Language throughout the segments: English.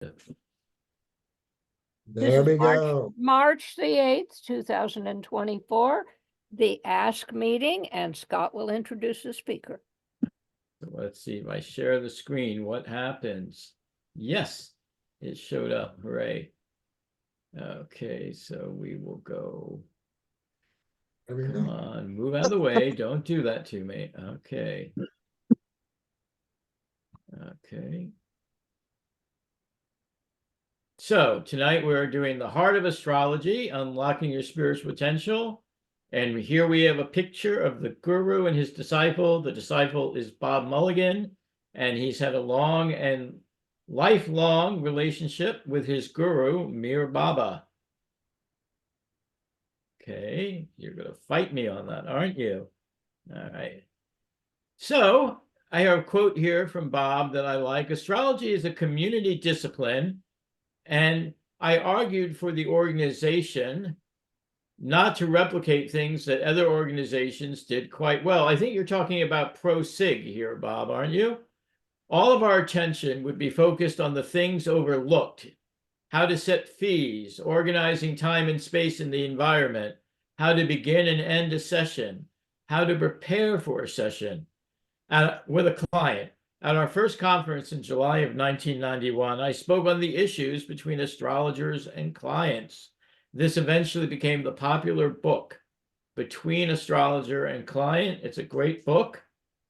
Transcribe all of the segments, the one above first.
There we go. March the 8th, 2024, the Ask meeting, and Scott will introduce the speaker. So let's see if I share the screen, what happens? Yes, it showed up. Hooray. Okay, so we will go. Come on, move out of the way. Don't do that to me. Okay. Okay. So tonight we're doing the heart of astrology, unlocking your spiritual potential. And here we have a picture of the guru and his disciple. The disciple is Bob Mulligan, and he's had a long and lifelong relationship with his guru, Mir Baba. Okay, you're going to fight me on that, aren't you? All right. So I have a quote here from Bob that I like. Astrology is a community discipline, and I argued for the organization not to replicate things that other organizations did quite well. I think you're talking about pro-sig here, Bob, aren't you? All of our attention would be focused on the things overlooked: how to set fees, organizing time and space in the environment, how to begin and end a session, how to prepare for a session. With a client, at our first conference in July of 1991, I spoke on the issues between astrologers and clients. This eventually became the popular book, Between Astrologer and Client. It's a great book.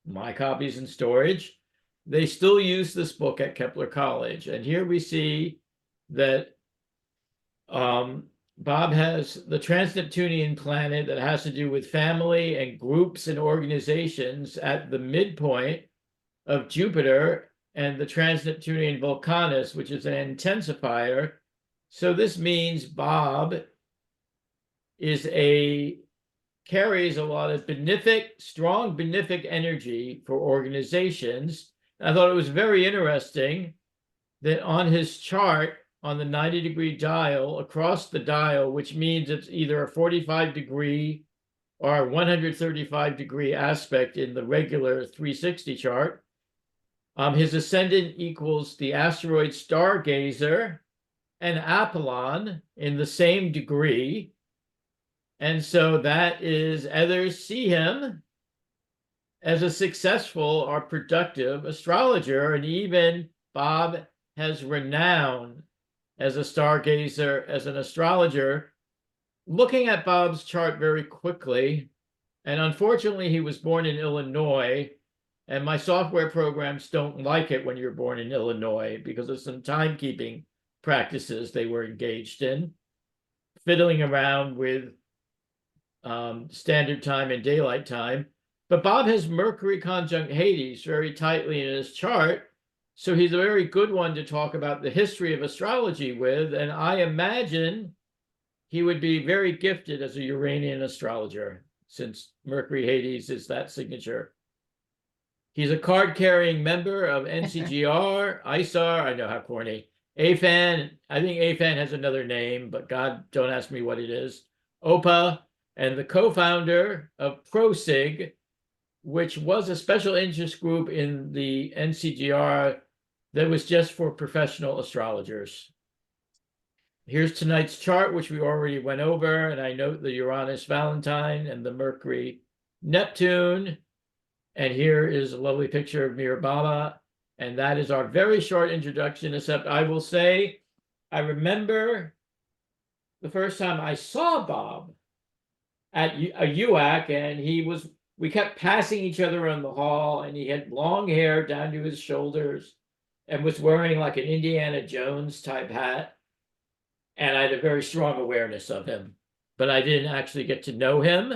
My copy's in storage. They still use this book at Kepler College. And here we see that Bob has the trans-Neptunian planet that has to do with family and groups and organizations at the midpoint of Jupiter and the trans-Neptunian Vulcanus, which is an intensifier. So this means Bob carries a lot of strong benefic energy for organizations. I thought it was very interesting that on his chart, on the 90-degree dial, across the dial, which means it's either a 45-degree or a 135-degree aspect in the regular 360 chart, his ascendant equals the asteroid Stargazer and Apollon in the same degree. And so that is, others see him as a successful or productive astrologer. And even Bob has renown as a stargazer, as an astrologer. Looking at Bob's chart very quickly, and unfortunately he was born in Illinois, and my software programs don't like it when you're born in Illinois because of some timekeeping practices they were engaged in, fiddling around with standard time and daylight time. But Bob has Mercury conjunct Hades very tightly in his chart, so he's a very good one to talk about the history of astrology with, and I imagine he would be very gifted as a Uranian astrologer, since Mercury Hades is that signature. He's a card-carrying member of NCGR, ISAR, I know how corny, AFAN, I think AFAN has another name, but God, don't ask me what it is, OPA, and the co-founder of ProSig, which was a special interest group in the NCGR that was just for professional astrologers. Here's tonight's chart, which we already went over, and I note the Uranus Valentine and the Mercury Neptune. And here is a lovely picture of Mir Baba, and that is our very short introduction, except I will say, I remember the first time I saw Bob at a UAC, and we kept passing each other in the hall, and he had long hair down to his shoulders and was wearing like an Indiana Jones type hat. And I had a very strong awareness of him, but I didn't actually get to know him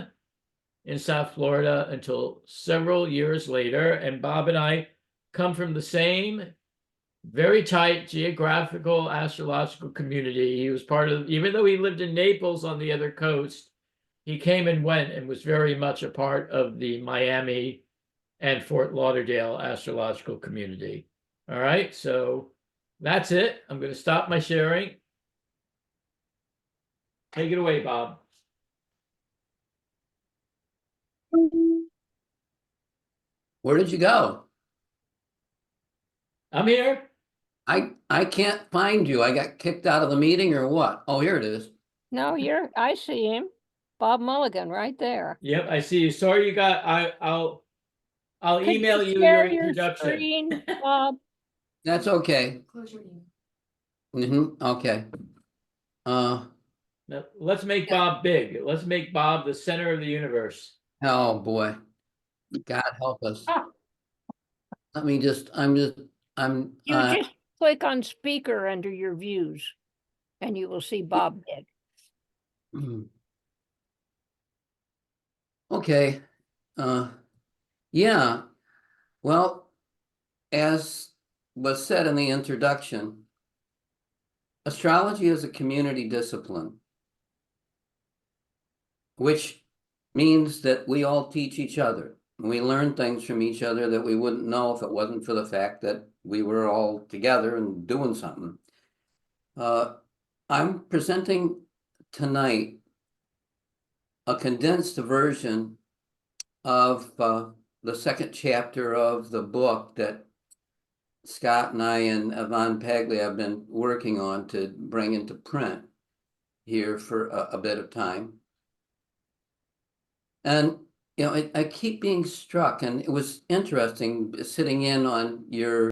in South Florida until several years later. And Bob and I come from the same very tight geographical astrological community. He was part of, even though he lived in Naples on the other coast, he came and went and was very much a part of the Miami and Fort Lauderdale astrological community. All right, so that's it. I'm going to stop my sharing. Take it away, Bob. Where did you go? I'm here. I can't find you. I got kicked out of the meeting or what? Oh, here it is. No, I see him. Bob Mulligan, right there. Yep, I see you. Sorry you got, I'll Could email you share your introduction. screen, Bob? That's okay. Okay. Uh, Now, let's make Bob big. Let's make Bob the center of the universe. oh boy. God help us. Ah. Let me just, I'm, You just click on speaker under your views and you will see Bob big. okay. Yeah. Well, as was said in the introduction, astrology is a community discipline, which means that we all teach each other. We learn things from each other that we wouldn't know if it wasn't for the fact that we were all together and doing something. I'm presenting tonight a condensed version of the second chapter of the book that Scott and I and Yvonne Paglia have been working on to bring into print here for a bit of time. And, you know, I keep being struck, and it was interesting sitting in on your.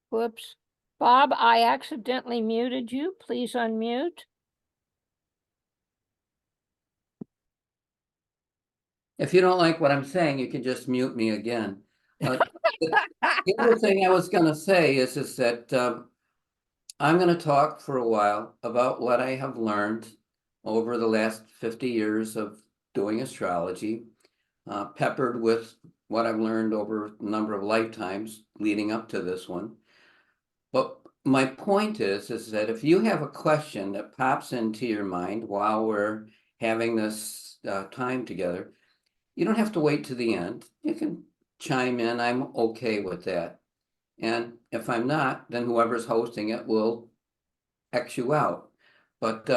Whoops. Bob, I accidentally muted you. Please unmute. If you don't like what I'm saying, you can just mute me again. The other thing I was going to say is that I'm going to talk for a while about what I have learned over the last 50 years of doing astrology, peppered with what I've learned over a number of lifetimes leading up to this one. But my point is that if you have a question that pops into your mind while we're having this time together, you don't have to wait to the end. You can chime in. I'm okay with that. And if I'm not, then whoever's hosting it will X you out. But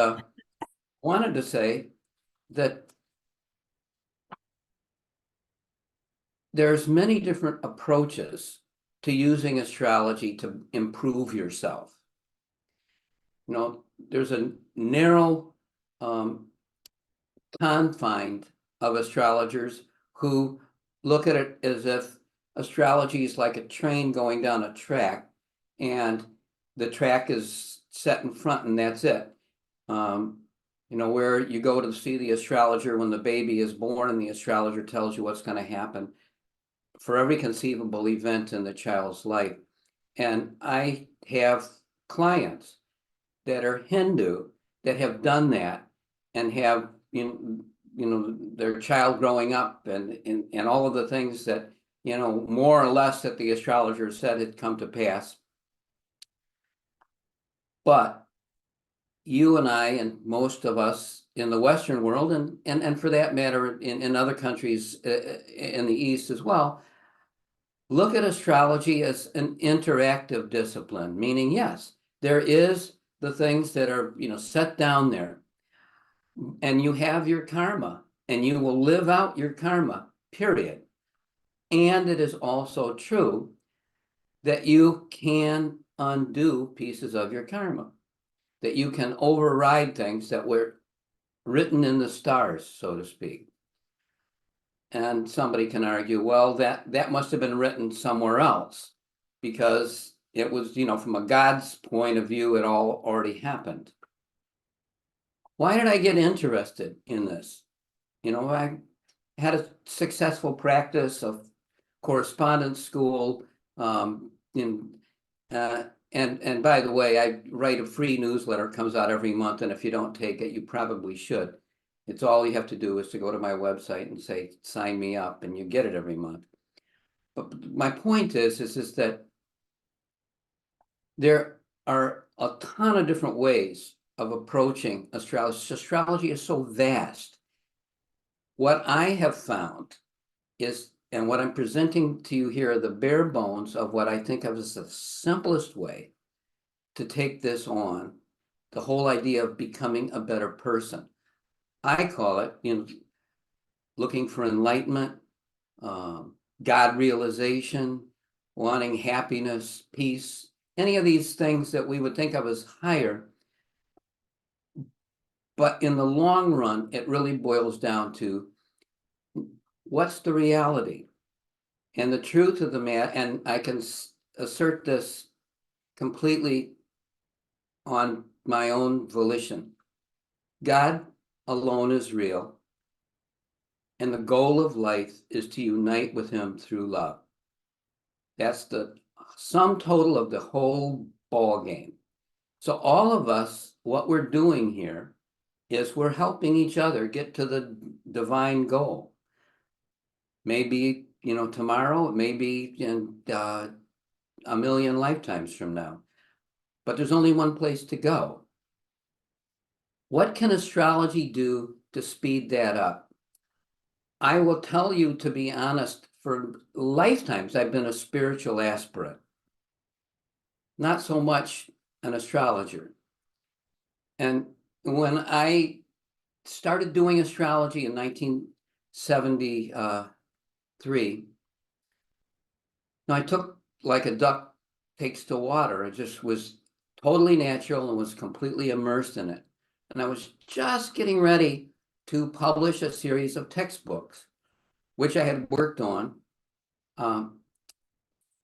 wanted to say that there's many different approaches to using astrology to improve yourself. You know, there's a narrow confine of astrologers who look at it as if astrology is like a train going down a track and the track is set in front and that's it. You know, where you go to see the astrologer when the baby is born and the astrologer tells you what's going to happen for every conceivable event in the child's life. And I have clients that are Hindu that have done that and have, you know, their child growing up and all of the things that, you know, more or less that the astrologer said had come to pass. But you and I and most of us in the Western world and for that matter in other countries in the East as well, look at astrology as an interactive discipline, meaning yes, there is the things that are, you know, set down there and you have your karma and you will live out your karma, period. And it is also true that you can undo pieces of your karma, that you can override things that were written in the stars, so to speak. And somebody can argue, well, that must have been written somewhere else because it was, you know, from a God's point of view, it all already happened. Why did I get interested in this? You know, I had a successful practice of correspondence school. And by the way, I write a free newsletter, comes out every month. And if you don't take it, you probably should. It's all you have to do is to go to my website and say, sign me up, and you get it every month. But my point is that there are a ton of different ways of approaching astrology. Astrology is so vast. What I have found is, and what I'm presenting to you here are the bare bones of what I think of as the simplest way to take this on, the whole idea of becoming a better person. I call it, you know, looking for enlightenment, God realization, wanting happiness, peace, any of these things that we would think of as higher. But in the long run, it really boils down to what's the reality? And the truth of the matter, and I can assert this completely on my own volition. God alone is real, and the goal of life is to unite with him through love. That's the sum total of the whole ball game. So all of us, what we're doing here is we're helping each other get to the divine goal. Maybe, tomorrow, maybe in a million lifetimes from now. But there's only one place to go. What can astrology do to speed that up? I will tell you, to be honest, for lifetimes, I've been a spiritual aspirant, not so much an astrologer. And when I started doing astrology in 1973, I took like a duck takes to water. It just was totally natural and was completely immersed in it. And I was just getting ready to publish a series of textbooks, which I had worked on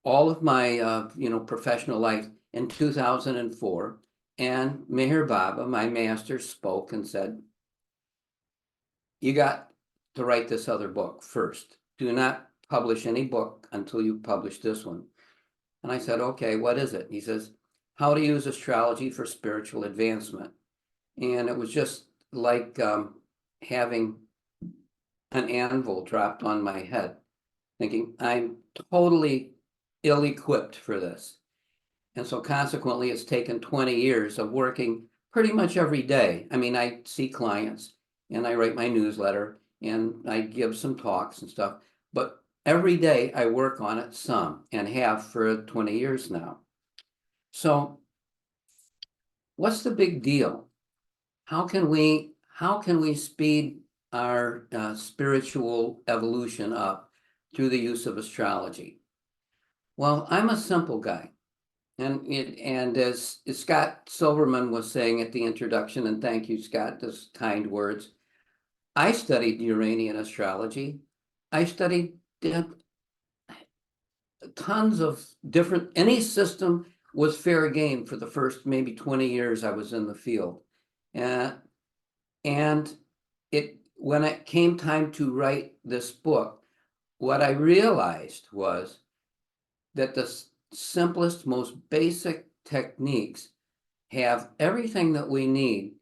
all of my professional life in 2004. And Meher Baba, my master, spoke and said, you got to write this other book first. Do not publish any book until you publish this one. And I said, okay, what is it? He says, how to use astrology for spiritual advancement. And it was just like having an anvil dropped on my head, thinking I'm totally ill-equipped for this. And so consequently, it's taken 20 years of working pretty much every day. I mean, I see clients and I write my newsletter and I give some talks and stuff, but every day I work on it some, and have for 20 years now. So what's the big deal? How can we speed our spiritual evolution up through the use of astrology? Well, I'm a simple guy. And as Scott Silverman was saying at the introduction, and thank you, Scott, those kind words, I studied Uranian astrology. I studied tons of different, any system was fair game for the first maybe 20 years I was in the field. And when it came time to write this book, what I realized was that the simplest, most basic techniques have everything that we need.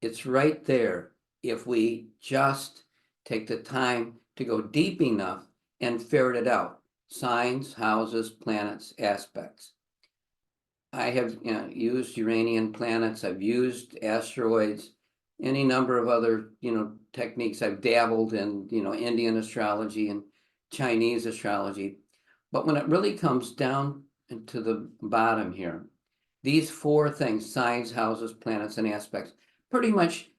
It's right there if we just take the time to go deep enough and ferret it out. Signs, houses, planets, aspects. I have used Uranian planets. I've used asteroids, any number of other techniques. I've dabbled in Indian astrology and Chinese astrology. But when it really comes down to the bottom here, these four things, signs, houses, planets, and aspects, pretty much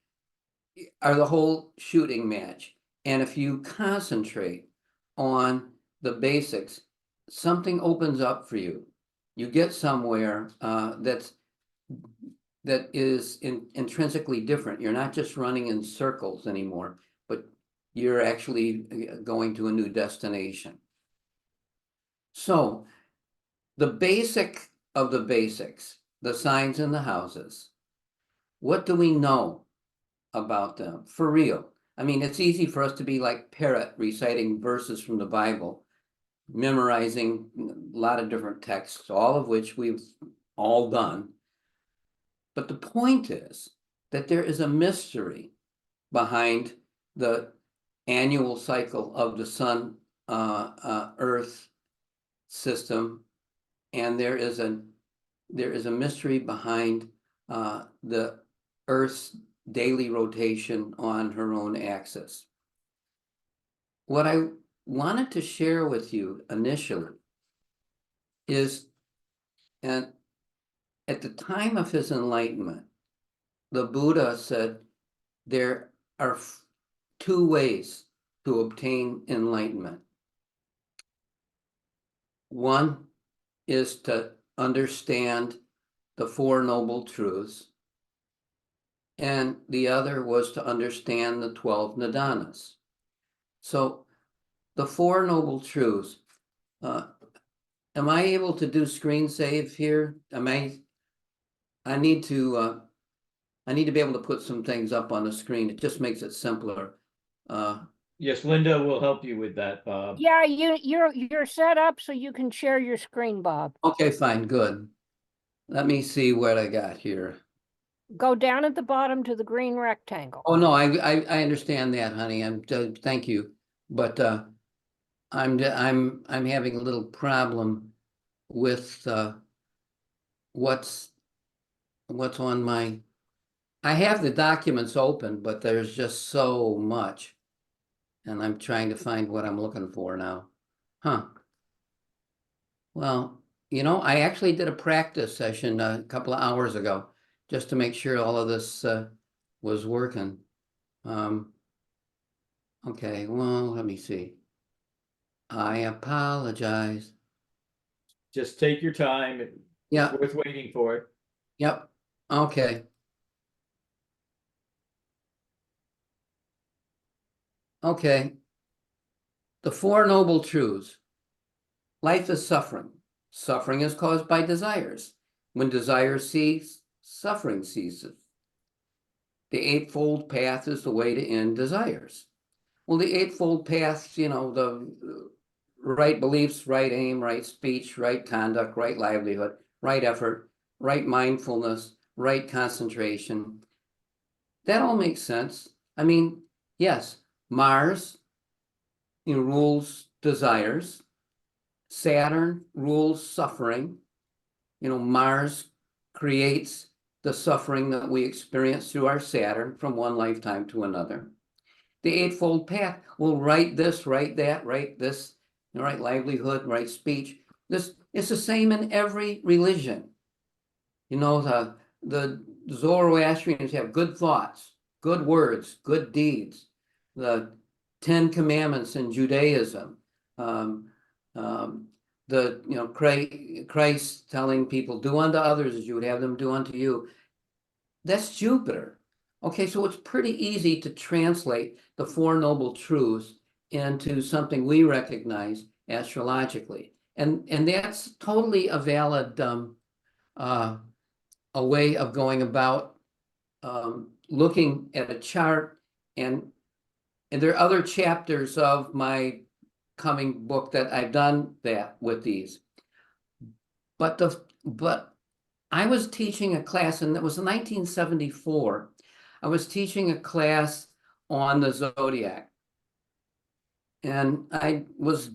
are the whole shooting match. And if you concentrate on the basics, something opens up for you. You get somewhere that is intrinsically different. You're not just running in circles anymore, but you're actually going to a new destination. So the basic of the basics, the signs and the houses, what do we know about them for real? I mean, it's easy for us to be like parrot reciting verses from the Bible, memorizing a lot of different texts, all of which we've all done. But the point is that there is a mystery behind the annual cycle of the sun earth system, and there is a mystery behind the Earth's daily rotation on her own axis. What I wanted to share with you initially is, and at the time of his enlightenment, the Buddha said there are two ways to obtain enlightenment. One is to understand the Four Noble Truths, and the other was to understand the 12 Nidanas. So the Four Noble Truths, am I able to do screen save here? I need to be able to put some things up on the screen. It just makes it simpler. Yes, Linda will help you with that, Bob. Yeah, you're set up so you can share your screen, Bob. Okay, fine, good. Let me see what I got here. Go down at the bottom to the green rectangle. Oh, no, I understand that, honey. Thank you. But I'm having a little problem with what's on my, I have the documents open, but there's just so much. And I'm trying to find what I'm looking for now. Huh. Well, I actually did a practice session a couple of hours ago just to make sure all of this was working. Okay, well, let me see. I apologize. Just take your time. Yeah. It's worth waiting for. Yep. Okay. Okay. The Four Noble Truths. Life is suffering. Suffering is caused by desires. When desires cease, suffering ceases. The Eightfold Path is the way to end desires. Well, the Eightfold Path, the right beliefs, right aim, right speech, right conduct, right livelihood, right effort, right mindfulness, right concentration. That all makes sense. I mean, yes, Mars rules desires. Saturn rules suffering. Mars creates the suffering that we experience through our Saturn from one lifetime to another. The Eightfold Path will write this, write that, write this, right livelihood, right speech. This is the same in every religion. The Zoroastrians have good thoughts, good words, good deeds. The 10 Commandments in Judaism. Christ telling people, do unto others as you would have them do unto you. That's Jupiter. Okay, so it's pretty easy to translate the Four Noble Truths into something we recognize astrologically. And that's totally a valid a way of going about looking at a chart. And there are other chapters of my coming book that I've done that with these. But I was teaching a class, and it was in 1974. I was teaching a class on the zodiac. And I was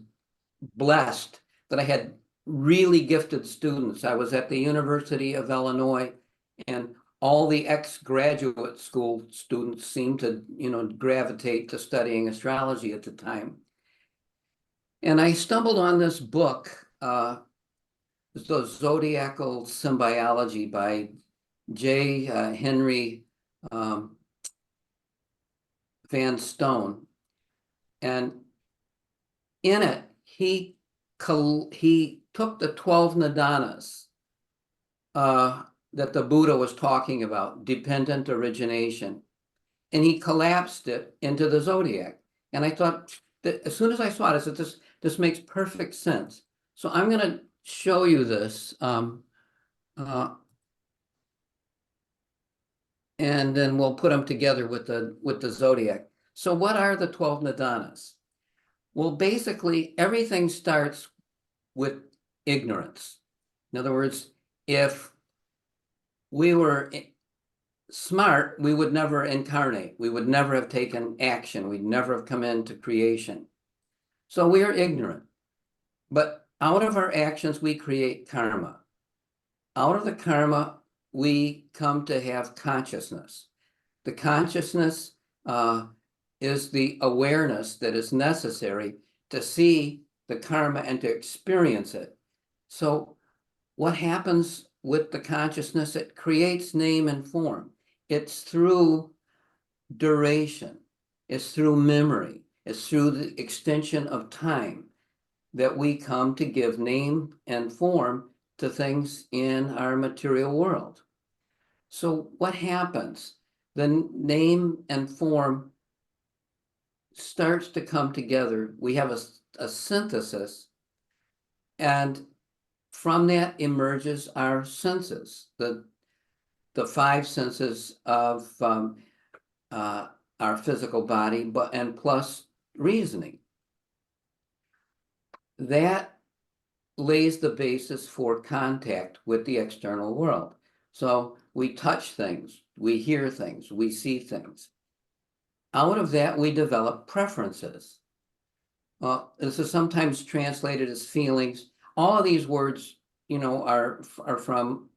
blessed that I had really gifted students. I was at the University of Illinois, and all the ex-graduate school students seemed to, gravitate to studying astrology at the time. And I stumbled on this book, the Zodiacal Symbiology by J. Henry Van Stone. And in it, he took the 12 Nidanas that the Buddha was talking about, dependent origination, and he collapsed it into the zodiac. And I thought, that as soon as I saw it, I said, this makes perfect sense. So I'm going to show you this. And then we'll put them together with the zodiac. So what are the 12 Nidanas? Well, basically, everything starts with ignorance. In other words, if we were smart, we would never incarnate. We would never have taken action. We'd never have come into creation. So we are ignorant. But out of our actions, we create karma. Out of the karma, we come to have consciousness. The consciousness is the awareness that is necessary to see the karma and to experience it. So what happens with the consciousness? It creates name and form. It's through duration. It's through memory. It's through the extension of time that we come to give name and form to things in our material world. So what happens? The name and form starts to come together. We have a synthesis, and from that emerges our senses, the five senses of our physical body, and plus reasoning. That lays the basis for contact with the external world. So we touch things, we hear things, we see things. Out of that, we develop preferences. This is sometimes translated as feelings. All of these words, are from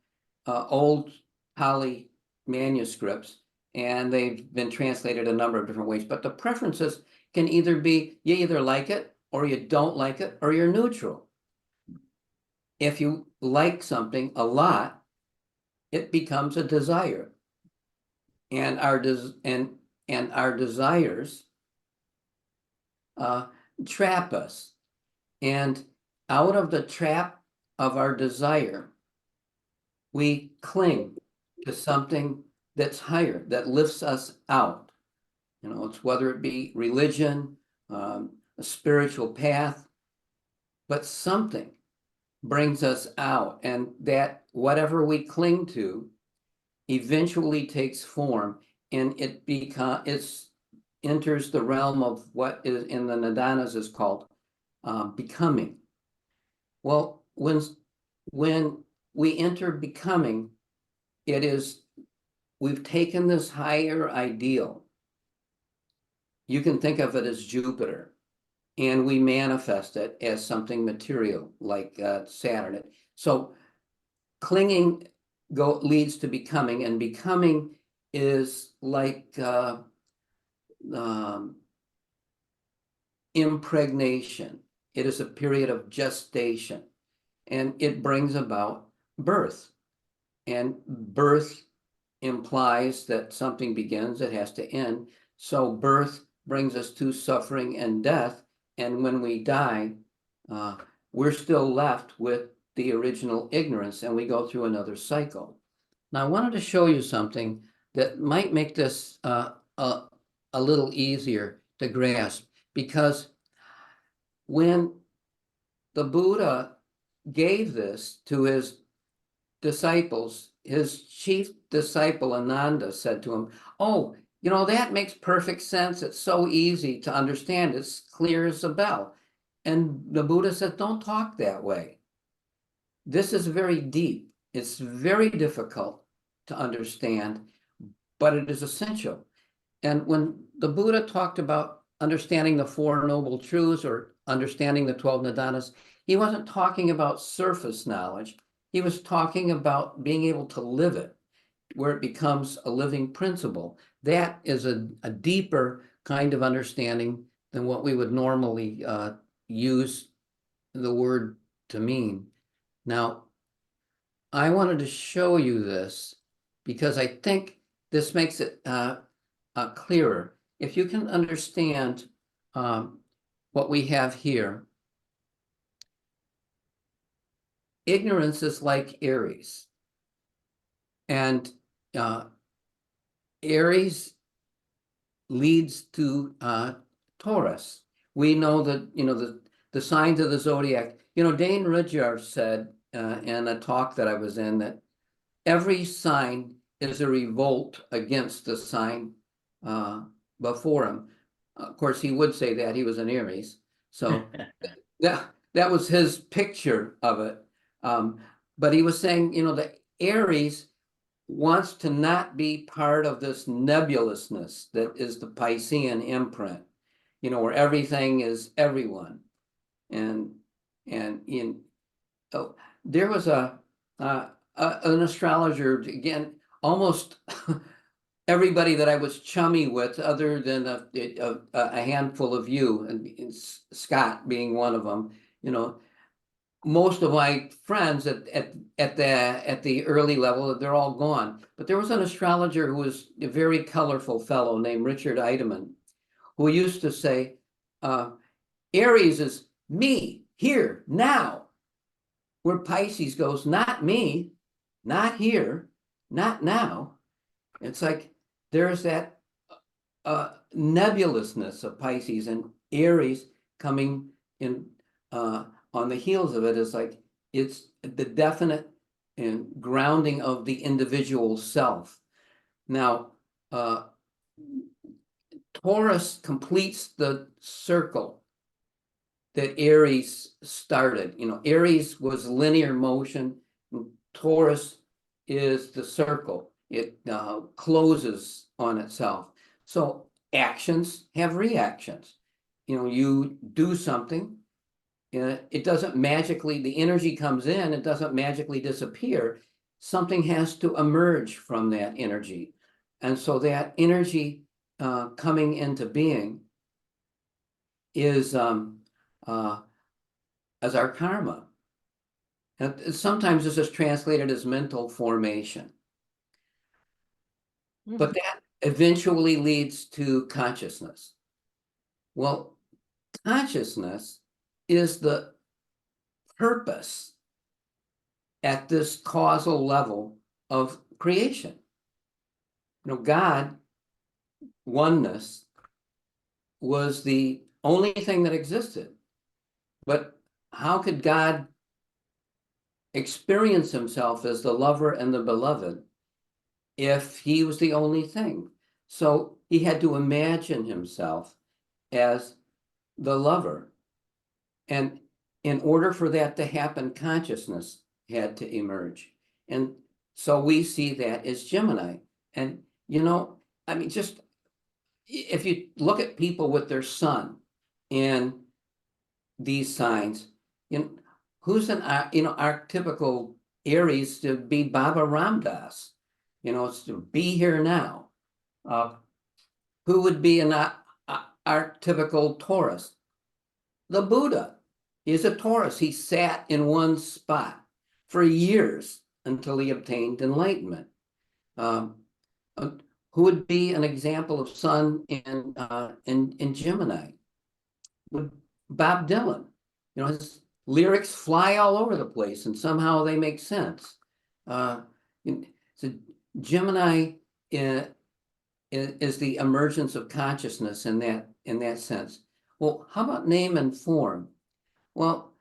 old Pali manuscripts, and they've been translated a number of different ways. But the preferences can either be, you either like it, or you don't like it, or you're neutral. If you like something a lot, it becomes a desire. And our desires trap us. And out of the trap of our desire, we cling to something that's higher, that lifts us out. It's whether it be religion, a spiritual path, but something brings us out, and that whatever we cling to eventually takes form, and it enters the realm of what is in the Nidanas is called becoming. Well, when we enter becoming, we've taken this higher ideal. You can think of it as Jupiter, and we manifest it as something material like Saturn. So clinging leads to becoming, and becoming is like impregnation. It is a period of gestation, and it brings about birth. And birth implies that something begins, it has to end. So birth brings us to suffering and death. And when we die, we're still left with the original ignorance, and we go through another cycle. Now, I wanted to show you something that might make this a little easier to grasp, because when the Buddha gave this to his disciples, his chief disciple Ananda said to him, "Oh, that makes perfect sense. It's so easy to understand. It's clear as a bell." And the Buddha said, "Don't talk that way. This is very deep. It's very difficult to understand, but it is essential." And when the Buddha talked about understanding the Four Noble Truths or understanding the 12 Nidanas, he wasn't talking about surface knowledge. He was talking about being able to live it, where it becomes a living principle. That is a deeper kind of understanding than what we would normally use the word to mean. Now, I wanted to show you this because I think this makes it clearer. If you can understand what we have here, ignorance is like Aries. And Aries leads to Taurus. We know that, the signs of the zodiac. Dane Rudyard said in a talk that I was in that every sign is a revolt against the sign before him. Of course, he would say that he was an Aries. So that was his picture of it. But he was saying, the Aries wants to not be part of this nebulousness that is the Piscean imprint, where everything is everyone. And there was an astrologer, again, almost everybody that I was chummy with, other than a handful of you, and Scott being one of them, most of my friends at the early level, they're all gone. But there was an astrologer who was a very colorful fellow named Richard Eidemann, who used to say, Aries is me, here, now. where Pisces goes, not me, not here, not now. It's like there's that nebulousness of Pisces, and Aries coming in on the heels of it is like it's the definite and grounding of the individual self. Now, Taurus completes the circle that Aries started. You know, Aries was linear motion, and Taurus is the circle. It closes on itself. So actions have reactions. You know, you do something, it doesn't magically, the energy comes in, it doesn't magically disappear. Something has to emerge from that energy. And so that energy coming into being is as our karma. And sometimes this is translated as mental formation. But that eventually leads to consciousness. Well, consciousness is the purpose at this causal level of creation. You know, God, oneness, was the only thing that existed. But how could God experience himself as the lover and the beloved if he was the only thing? So he had to imagine himself as the lover. And in order for that to happen, consciousness had to emerge. And so we see that as Gemini. And, you know, I mean, just if you look at people with their sun in these signs, you know, who's an archetypical Aries to be Baba Ramdas? You know, it's to be here now. Who would be an archetypical Taurus? The Buddha is a Taurus. He sat in one spot for years until he obtained enlightenment. Who would be an example of sun in Gemini? Bob Dylan. You know, his lyrics fly all over the place, and somehow they make sense. So Gemini is the emergence of consciousness in that sense. Well, how about name and form? Well,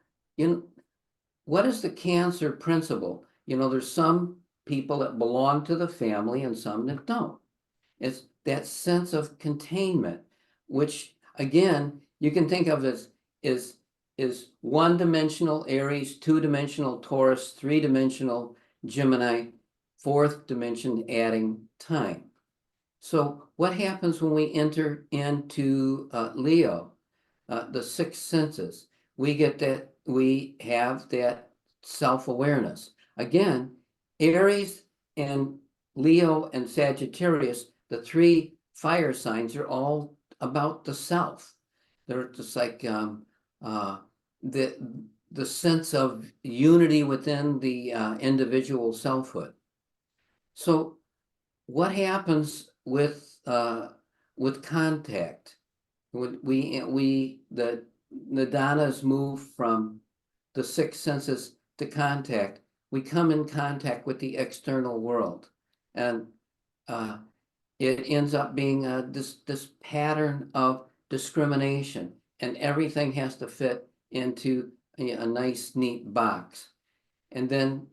what is the Cancer principle? You know, there's some people that belong to the family and some that don't. It's that sense of containment, which again, you can think of as is one-dimensional Aries, two-dimensional Taurus, three-dimensional Gemini, fourth dimension adding time. So what happens when we enter into Leo, the six senses? We have that self-awareness. Again, Aries and Leo and Sagittarius, the three fire signs, are all about the self. They're just like the sense of unity within the individual selfhood. So what happens with contact? When the Nidanas move from the six senses to contact, we come in contact with the external world, and it ends up being this pattern of discrimination, and everything has to fit into a nice, neat box. And then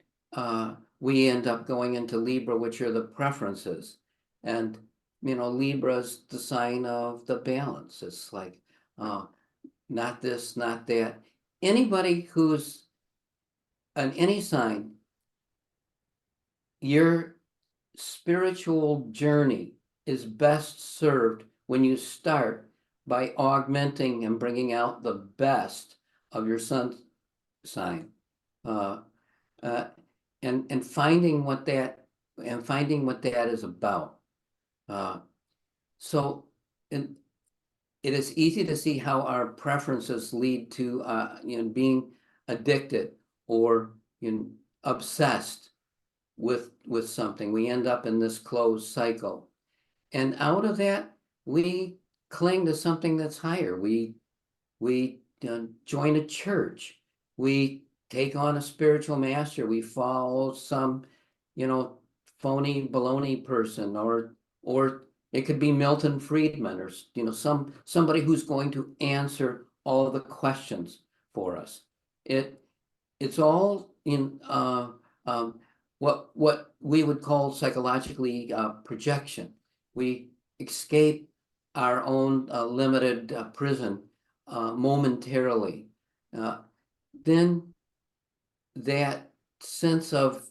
we end up going into Libra, which are the preferences. And, you know, Libra's the sign of the balance. It's like, not this, not that. Anybody who's on any sign, your spiritual journey is best served when you start by augmenting and bringing out the best of your sun sign, and finding what that is about. So it is easy to see how our preferences lead to being addicted or obsessed with something. We end up in this closed cycle, and out of that we cling to something that's higher. We join a church. We take on a spiritual master. We follow some, phony baloney person, or it could be Milton Friedman, or somebody who's going to answer all of the questions for us. It's all in what we would call psychologically projection. We escape our own limited prison momentarily. Then that sense of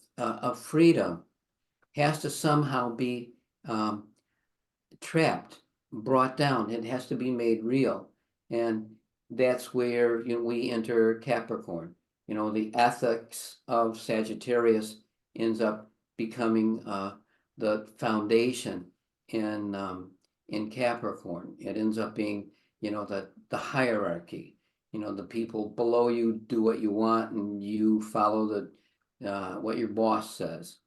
freedom has to somehow be trapped, brought down. It has to be made real. And that's where we enter Capricorn. The ethics of Sagittarius ends up becoming the foundation in Capricorn. It ends up being, the hierarchy. The people below you do what you want, and you follow what your boss says.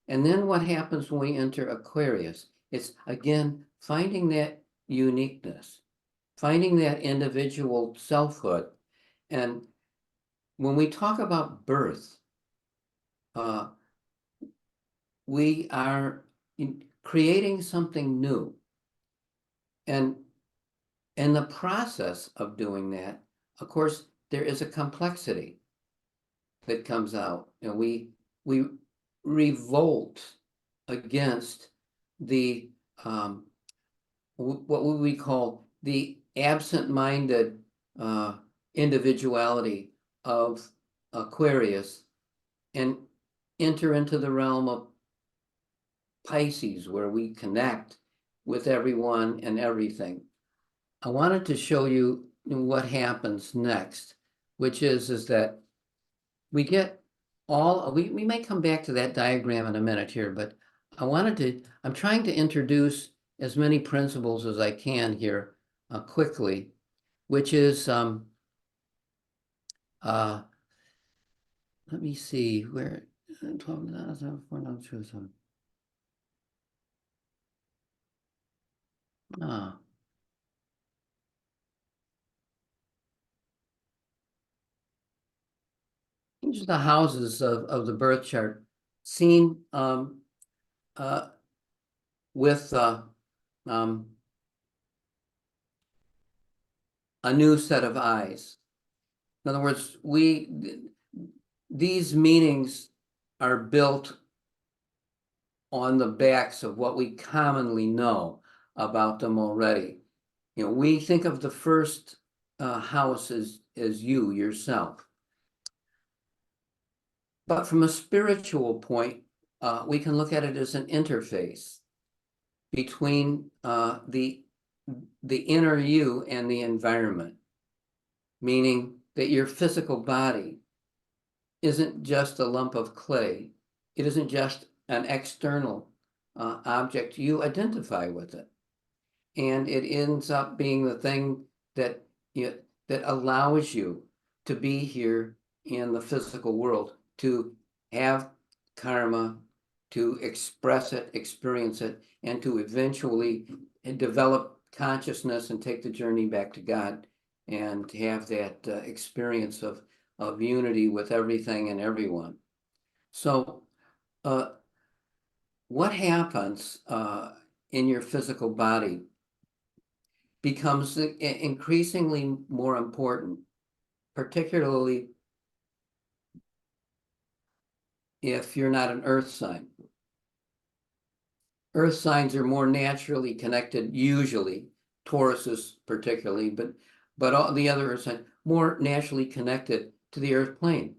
And then what happens when we enter Aquarius? It's again finding that uniqueness, finding that individual selfhood. And when we talk about birth, we are creating something new. And in the process of doing that, of course, there is a complexity that comes out, and we revolt against the what would we call the absent-minded individuality of Aquarius, and enter into the realm of Pisces, where we connect with everyone and everything. I wanted to show you what happens next, which is that we get we may come back to that diagram in a minute here, but I'm trying to introduce as many principles as I can here quickly, which is, let me see, where, 12, 4, 9, 2, 7. These are the houses of the birth chart, seen with a new set of eyes. In other words, these meanings are built on the backs of what we commonly know about them already. We think of the first house as you, yourself. But from a spiritual point, we can look at it as an interface between the inner you and the environment, meaning that your physical body isn't just a lump of clay. It isn't just an external object. You identify with it, and it ends up being the thing that allows you to be here in the physical world, to have karma, to express it, experience it, and to eventually develop consciousness and take the journey back to God, and have that experience of unity with everything and everyone. So what happens in your physical body becomes increasingly more important, particularly if you're not an earth sign. Earth signs are more naturally connected, usually, Tauruses particularly, but all the other earth signs more naturally connected to the earth plane.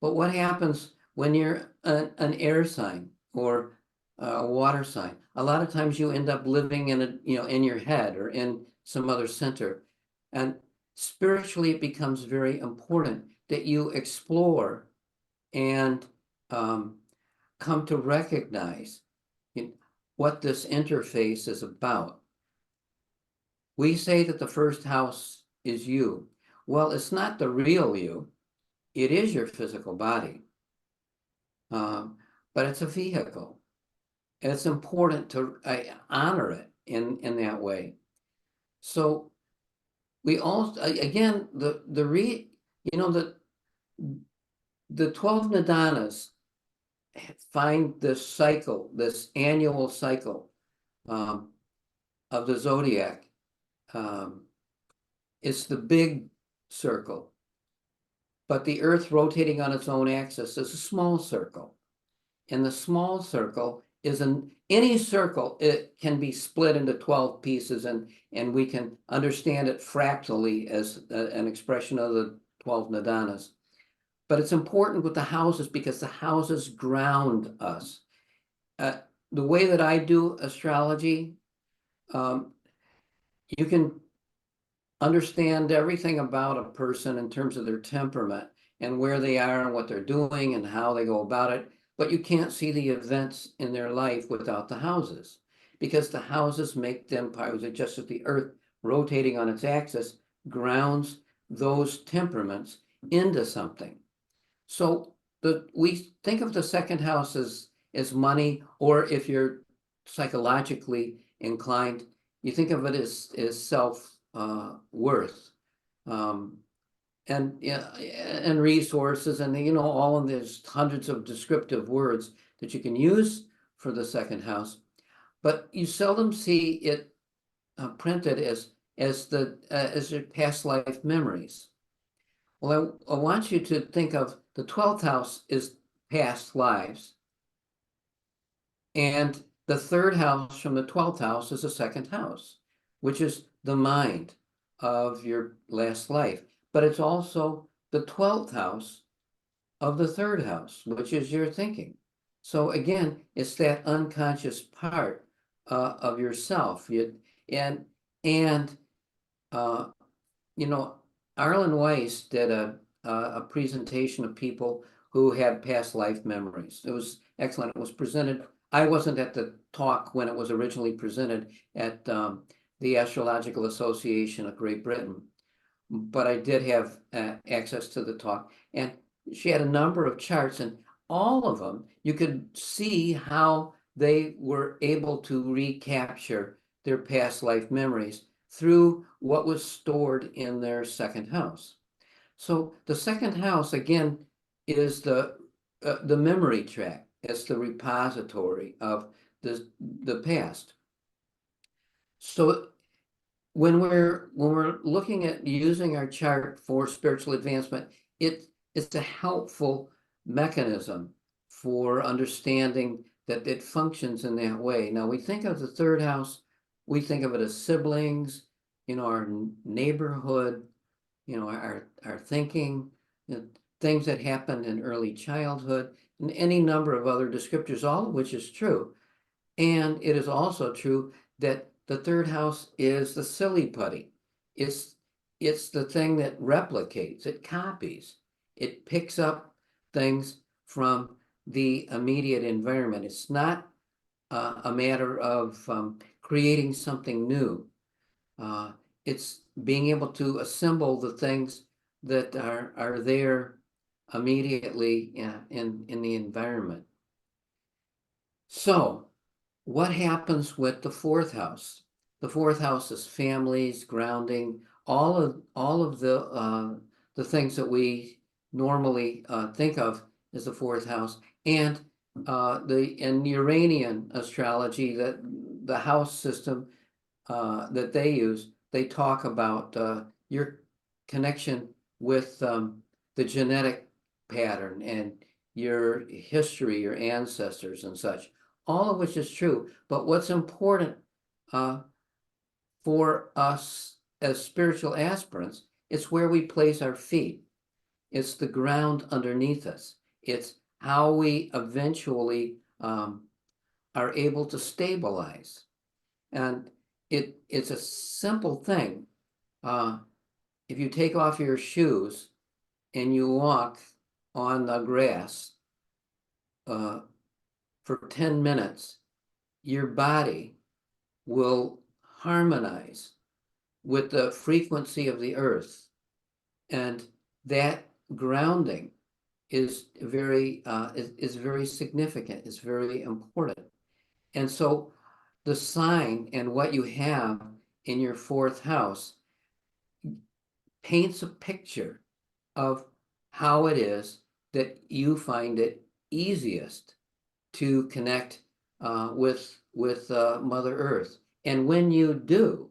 But what happens when you're an air sign or a water sign? A lot of times you end up living in in your head or in some other center. And spiritually, it becomes very important that you explore and come to recognize what this interface is about. We say that the first house is you. Well, it's not the real you. It is your physical body, but it's a vehicle. And it's important to honor it in that way. So we also, again, the 12 Nidanas find this cycle, this annual cycle of the zodiac. It's the big circle, but the Earth rotating on its own axis is a small circle. And the small circle is any circle, it can be split into 12 pieces, and we can understand it fractally as an expression of the 12 Nidanas. But it's important with the houses because the houses ground us. The way that I do astrology, you can understand everything about a person in terms of their temperament and where they are and what they're doing and how they go about it. But you can't see the events in their life without the houses, because the houses make them part, just as the Earth rotating on its axis grounds those temperaments into something. So we think of the second house as money, or if you're psychologically inclined, you think of it as self worth, and resources, and all of these hundreds of descriptive words that you can use for the second house, but you seldom see it printed as your past life memories. Well, I want you to think of the 12th house is past lives, and the third house from the 12th house is the second house, which is the mind of your last life. But it's also the 12th house of the third house, which is your thinking. So again, it's that unconscious part of yourself. Arlen Weiss did a presentation of people who had past life memories. It was excellent. It was presented. I wasn't at the talk when it was originally presented at the Astrological Association of Great Britain, but I did have access to the talk. And she had a number of charts, and all of them, you could see how they were able to recapture their past life memories through what was stored in their second house. So the second house, again, is the memory track. It's the repository of the past. So when we're looking at using our chart for spiritual advancement, it's a helpful mechanism for understanding that it functions in that way. Now, we think of the third house, we think of it as siblings, our neighborhood, our thinking, things that happened in early childhood, and any number of other descriptors, all of which is true. And it is also true that the third house is the silly putty. It's the thing that replicates, it copies, it picks up things from the immediate environment. It's not a matter of creating something new. It's being able to assemble the things that are there immediately in the environment. So what happens with the fourth house? The fourth house is families, grounding, all of the things that we normally think of as the fourth house. And in Uranian astrology, that the house system that they use, they talk about your connection with the genetic pattern and your history, your ancestors and such, all of which is true. But what's important for us as spiritual aspirants, it's where we place our feet. It's the ground underneath us. It's how we eventually are able to stabilize. And it's a simple thing. If you take off your shoes and you walk on the grass for 10 minutes, your body will harmonize with the frequency of the earth. And that grounding is very significant, it's very important. And so the sign and what you have in your fourth house paints a picture of how it is that you find it easiest to connect with Mother Earth. And when you do,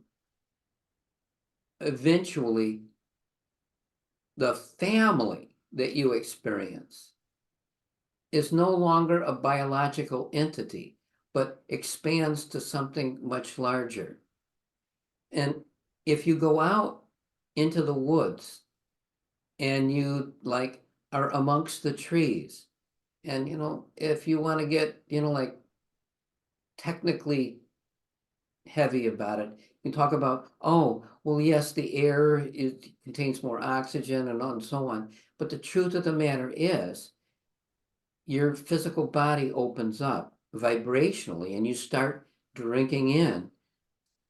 eventually the family that you experience is no longer a biological entity, but expands to something much larger. And if you go out into the woods and you like are amongst the trees, and if you want to get like technically heavy about it, you talk about, oh well, yes, the air contains more oxygen and so on, but the truth of the matter is your physical body opens up vibrationally and you start drinking in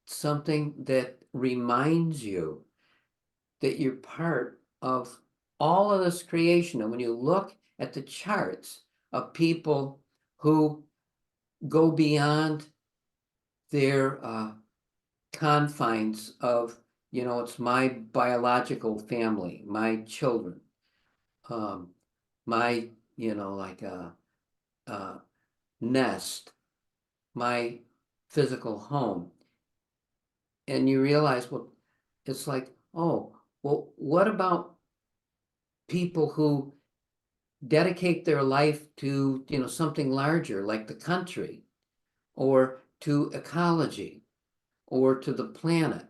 something that reminds you that you're part of all of this creation. And when you look at the charts of people who go beyond their confines of, it's my biological family, my children, my, like nest, my physical home. And you realize, well, it's like, oh, well, what about people who dedicate their life to, something larger, like the country, or to ecology, or to the planet?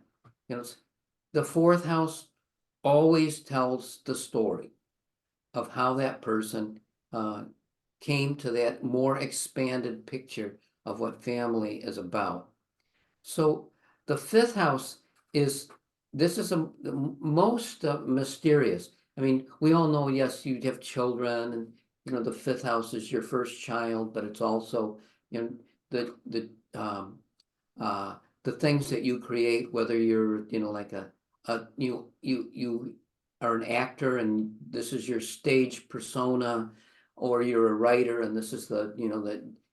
The fourth house always tells the story of how that person came to that more expanded picture of what family is about. So the fifth house is the most mysterious. I mean, we all know, yes, you have children, and the fifth house is your first child, but it's also the the things that you create, whether you're like you are an actor and this is your stage persona, or you're a writer and this is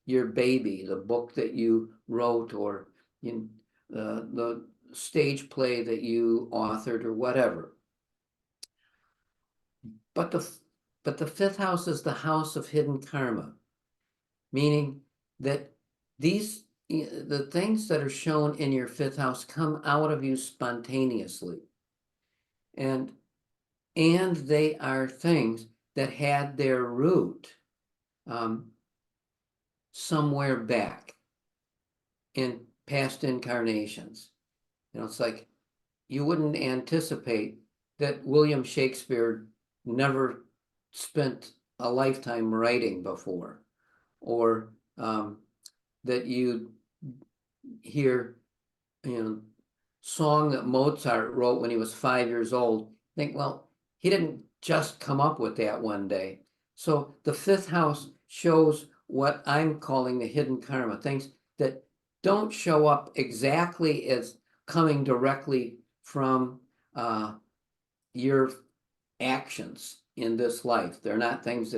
your baby, the book that you wrote, or the stage play that you authored, or whatever. But the fifth house is the house of hidden karma, meaning that the things that are shown in your fifth house come out of you spontaneously. And they are things that had their root somewhere back in past incarnations. It's like you wouldn't anticipate that William Shakespeare never spent a lifetime writing before, or that you hear, song that Mozart wrote when he was 5 years old. Think, well, he didn't just come up with that one day. So the fifth house shows what I'm calling the hidden karma, things that don't show up exactly as coming directly from your actions in this life. They're not things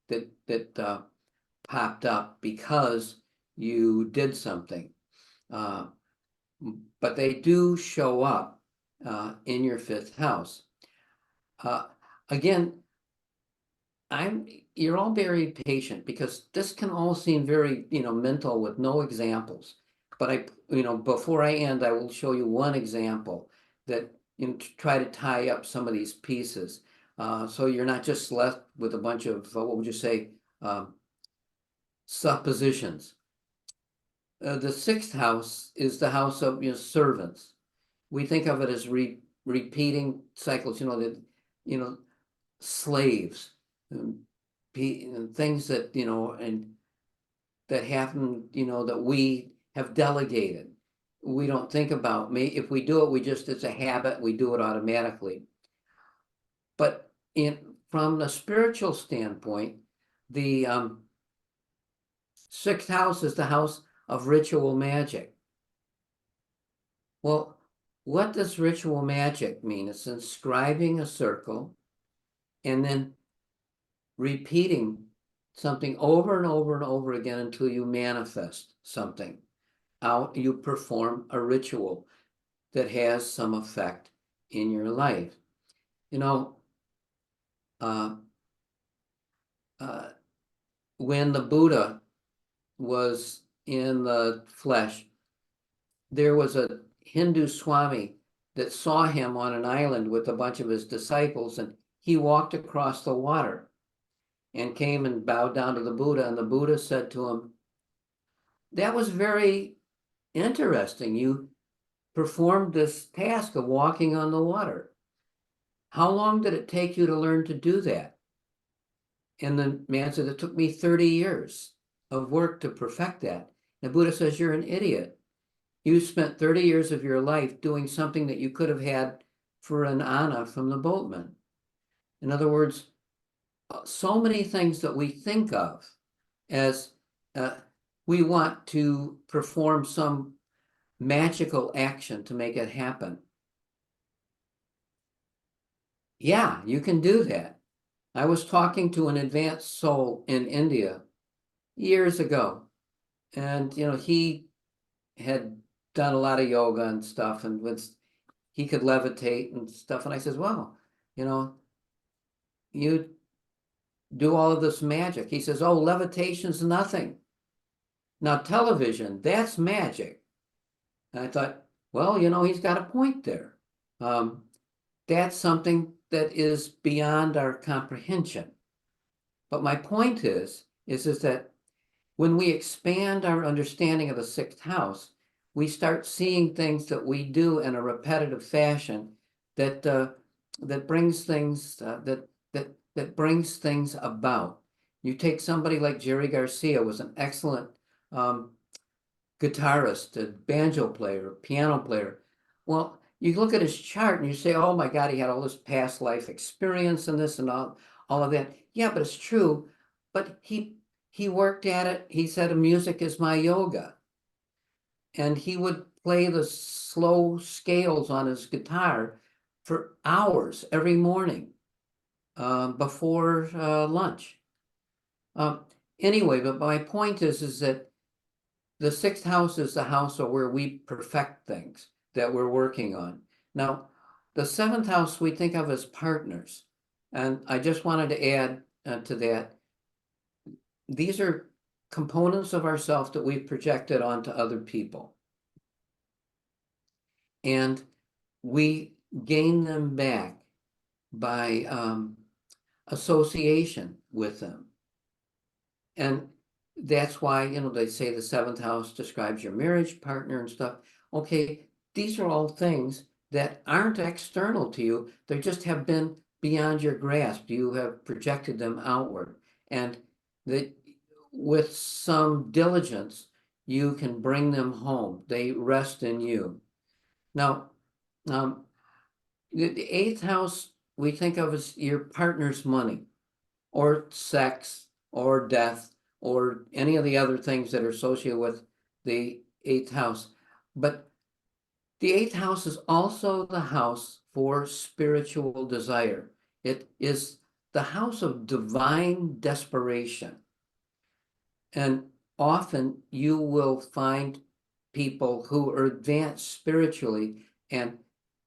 that popped up because you did something, but they do show up in your fifth house. Again, you're all very patient, because this can all seem very mental with no examples. But before I end, I will show you one example that to try to tie up some of these pieces, so you're not just left with a bunch of what would you say, suppositions. The sixth house is the house of servants. We think of it as repeating cycles. Slaves, and things that and that happen. That we have delegated. We don't think about. If we do it, it's a habit. We do it automatically. But from the spiritual standpoint, the sixth house is the house of ritual magic. Well, what does ritual magic mean? It's inscribing a circle and then repeating something over and over and over again until you manifest something. You perform a ritual that has some effect in your life. when the Buddha was in the flesh, there was a Hindu Swami that saw him on an island with a bunch of his disciples, and he walked across the water and came and bowed down to the Buddha, and the Buddha said to him, "That was very interesting. You performed this task of walking on the water. How long did it take you to learn to do that?" And the man said, "It took me 30 years of work to perfect that." The Buddha says, "You're an idiot. You spent 30 years of your life doing something that you could have had for an anna from the boatman." In other words, so many things that we think of as we want to perform some magical action to make it happen. Yeah, you can do that. I was talking to an advanced soul in India years ago, and he had done a lot of yoga and stuff, and he could levitate and stuff. And I says, "Well, you do all of this magic." He says, "Oh, levitation's nothing. Now television, that's magic." And I thought, well, he's got a point there. That's something that is beyond our comprehension. But my point is that when we expand our understanding of the sixth house, we start seeing things that we do in a repetitive fashion that brings things that brings things about. You take somebody like Jerry Garcia, was an excellent guitarist, a banjo player, piano player. Well, you look at his chart and you say, "Oh my God, he had all this past life experience and this and all of that." Yeah, but it's true. But he worked at it. He said, "Music is my yoga." And he would play the slow scales on his guitar for hours every morning before lunch. Anyway, but my point is that the sixth house is the house where we perfect things that we're working on. Now, the seventh house we think of as partners. And I just wanted to add to that. These are components of ourselves that we've projected onto other people. And we gain them back by association with them. And that's why, they say the seventh house describes your marriage partner and stuff. Okay, these are all things that aren't external to you. They just have been beyond your grasp. You have projected them outward. And that with some diligence, you can bring them home. They rest in you. Now, the eighth house we think of as your partner's money, or sex, or death, or any of the other things that are associated with the eighth house. But the eighth house is also the house for spiritual desire. It is the house of divine desperation. And often you will find people who are advanced spiritually, and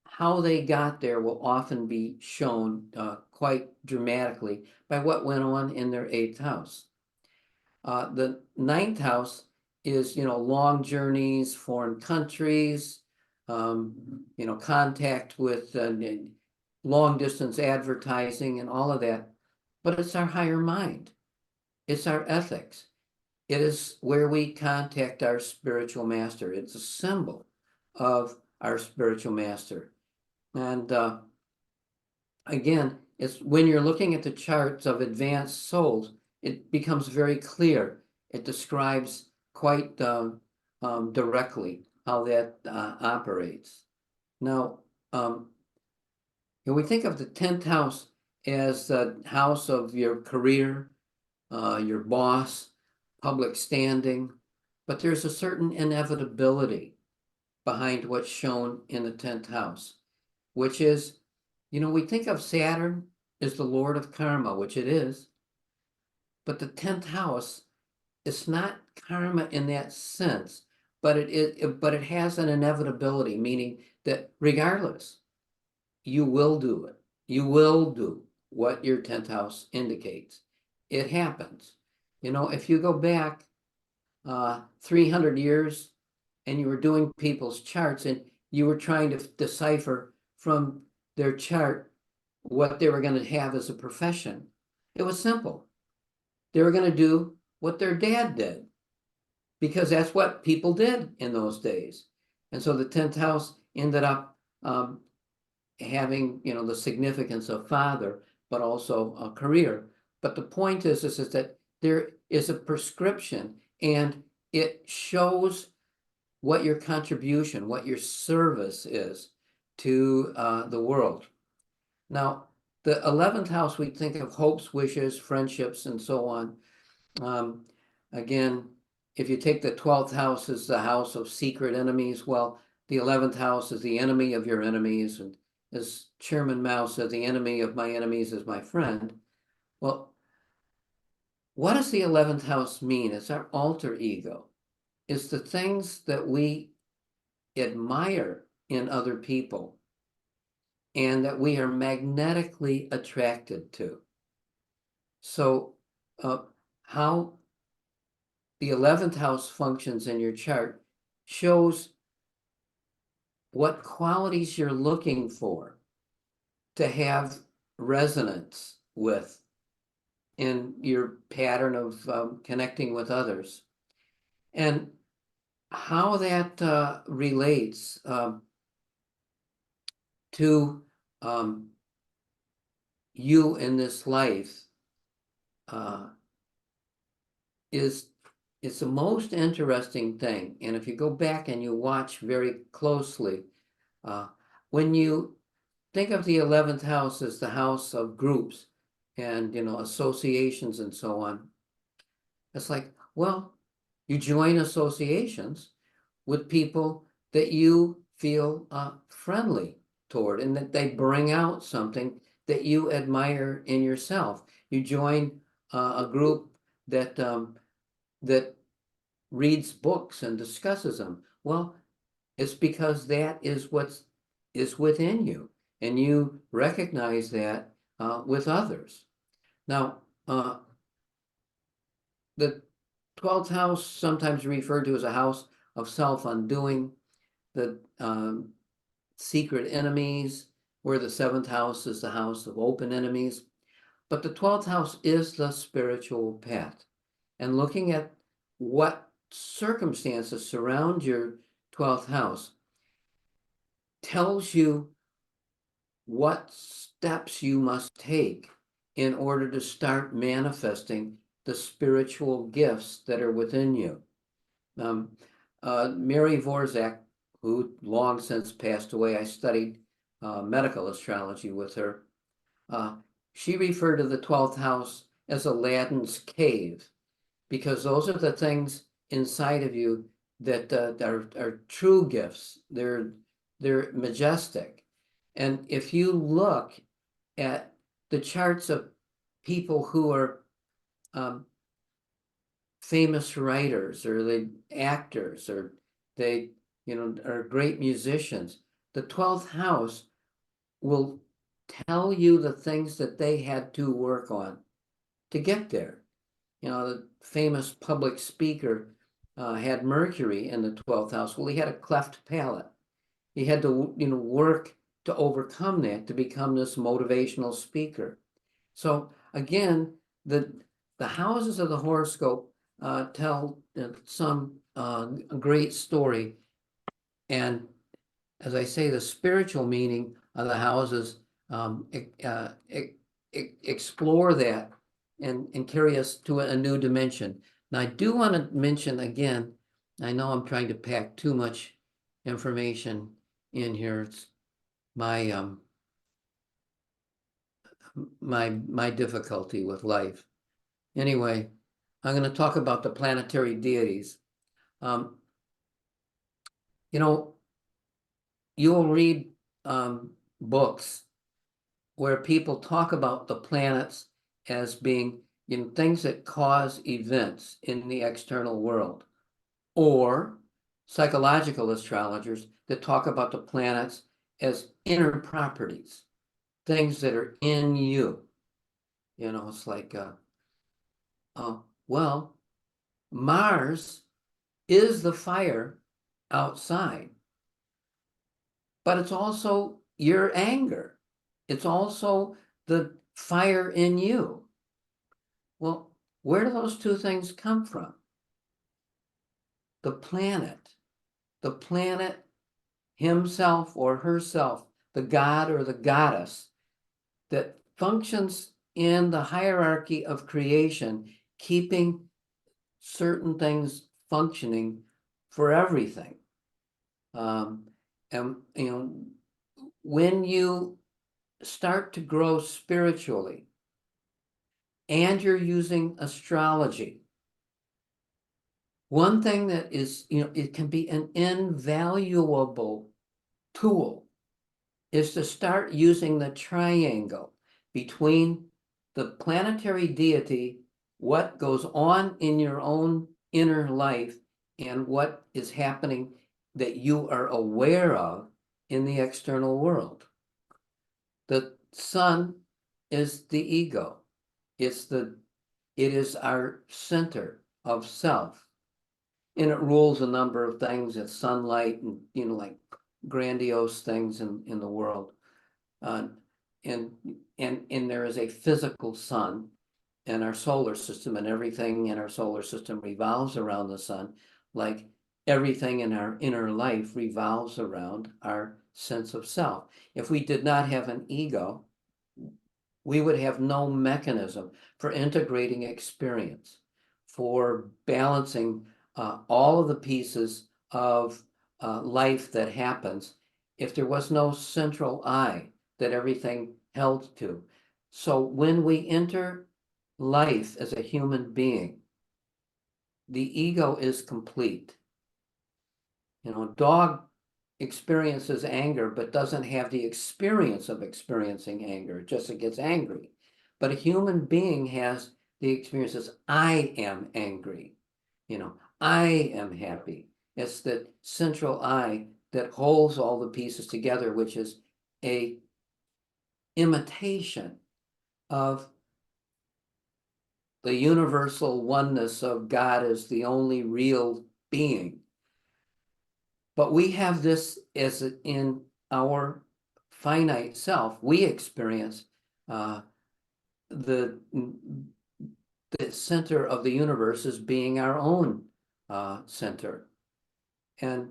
how they got there will often be shown quite dramatically by what went on in their eighth house. The ninth house is, long journeys, foreign countries, contact with long distance advertising and all of that. But it's our higher mind. It's our ethics. It is where we contact our spiritual master. It's a symbol of our spiritual master. And again, it's when you're looking at the charts of advanced souls, it becomes very clear. It describes quite directly how that operates. Now, we think of the 10th house as the house of your career, your boss, public standing, but there's a certain inevitability behind what's shown in the 10th house, which is, we think of Saturn as the Lord of karma, which it is, but the 10th house is not karma in that sense, but it has an inevitability, meaning that regardless, you will do it. You will do what your 10th house indicates. it happens. You know, if you go back 300 years and you were doing people's charts and you were trying to decipher from their chart what they were going to have as a profession, it was simple. They were going to do what their dad did, because that's what people did in those days. And so the 10th house ended up having, you know, the significance of father, but also a career. But the point is that there is a prescription, and it shows what your contribution, what your service is to the world. Now, the 11th house, we think of hopes, wishes, friendships, and so on. Again, if you take the 12th house as the house of secret enemies, well, the 11th house is the enemy of your enemies. And as Chairman Mao said, the enemy of my enemies is my friend. Well, what does the 11th house mean? It's our alter ego. It's the things that we admire in other people and that we are magnetically attracted to. So how the 11th house functions in your chart shows what qualities you're looking for to have resonance with in your pattern of connecting with others, and how that relates to you in this life it's the most interesting thing. And if you go back and you watch very closely, when you think of the 11th house as the house of groups and, you know, associations and so on, it's like, well, you join associations with people that you feel friendly toward, and that they bring out something that you admire in yourself. You join a group that that reads books and discusses them. Well, it's because that is what is within you, and you recognize that with others. Now, the 12th house, sometimes referred to as a house of self-undoing, the secret enemies, where the 7th house is the house of open enemies. But the 12th house is the spiritual path. And looking at what circumstances surround your 12th house tells you what steps you must take in order to start manifesting the spiritual gifts that are within you. Mary Vorzak, who long since passed away, I studied medical astrology with her. She referred to the 12th house as Aladdin's cave, because those are the things inside of you that are true gifts. They're majestic. And if you look at the charts of people who are famous writers, or the actors, or they, you know, are great musicians, the 12th house will tell you the things that they had to work on to get there. You know, the famous public speaker had Mercury in the 12th house. Well, he had a cleft palate. He had to, you know, work to overcome that to become this motivational speaker. So again, the houses of the horoscope tell some great story. And as I say, the spiritual meaning of the houses explore that and carry us to a new dimension. Now, I do want to mention again, I know I'm trying to pack too much information in here. It's my my difficulty with life. Anyway, I'm going to talk about the planetary deities. You know, you'll read books where people talk about the planets as being, you know, things that cause events in the external world, or psychological astrologers that talk about the planets as inner properties, things that are in you. You know, it's like well, Mars is the fire outside, but it's also your anger. It's also the fire in you. Well, where do those two things come from? The planet himself or herself, the god or the goddess that functions in the hierarchy of creation, keeping certain things functioning for everything. And when you start to grow spiritually and you're using astrology, one thing that is, it can be an invaluable tool is to start using the triangle between the planetary deity, what goes on in your own inner life, and what is happening that you are aware of in the external world. The sun is the ego. It is our center of self. And it rules a number of things. It's sunlight and, like grandiose things in the world. And there is a physical sun in our solar system, and everything in our solar system revolves around the sun, like everything in our inner life revolves around our sense of self. If we did not have an ego, we would have no mechanism for integrating experience, for balancing all of the pieces of life that happens if there was no central I that everything held to. So when we enter life as a human being, the ego is complete. A dog experiences anger, but doesn't have the experience of experiencing anger. It just gets angry. But a human being has the experiences, I am angry. I am happy. It's the central I that holds all the pieces together, which is a imitation of the universal oneness of God as the only real being. But we have this as in our finite self. We experience the center of the universe as being our own center. And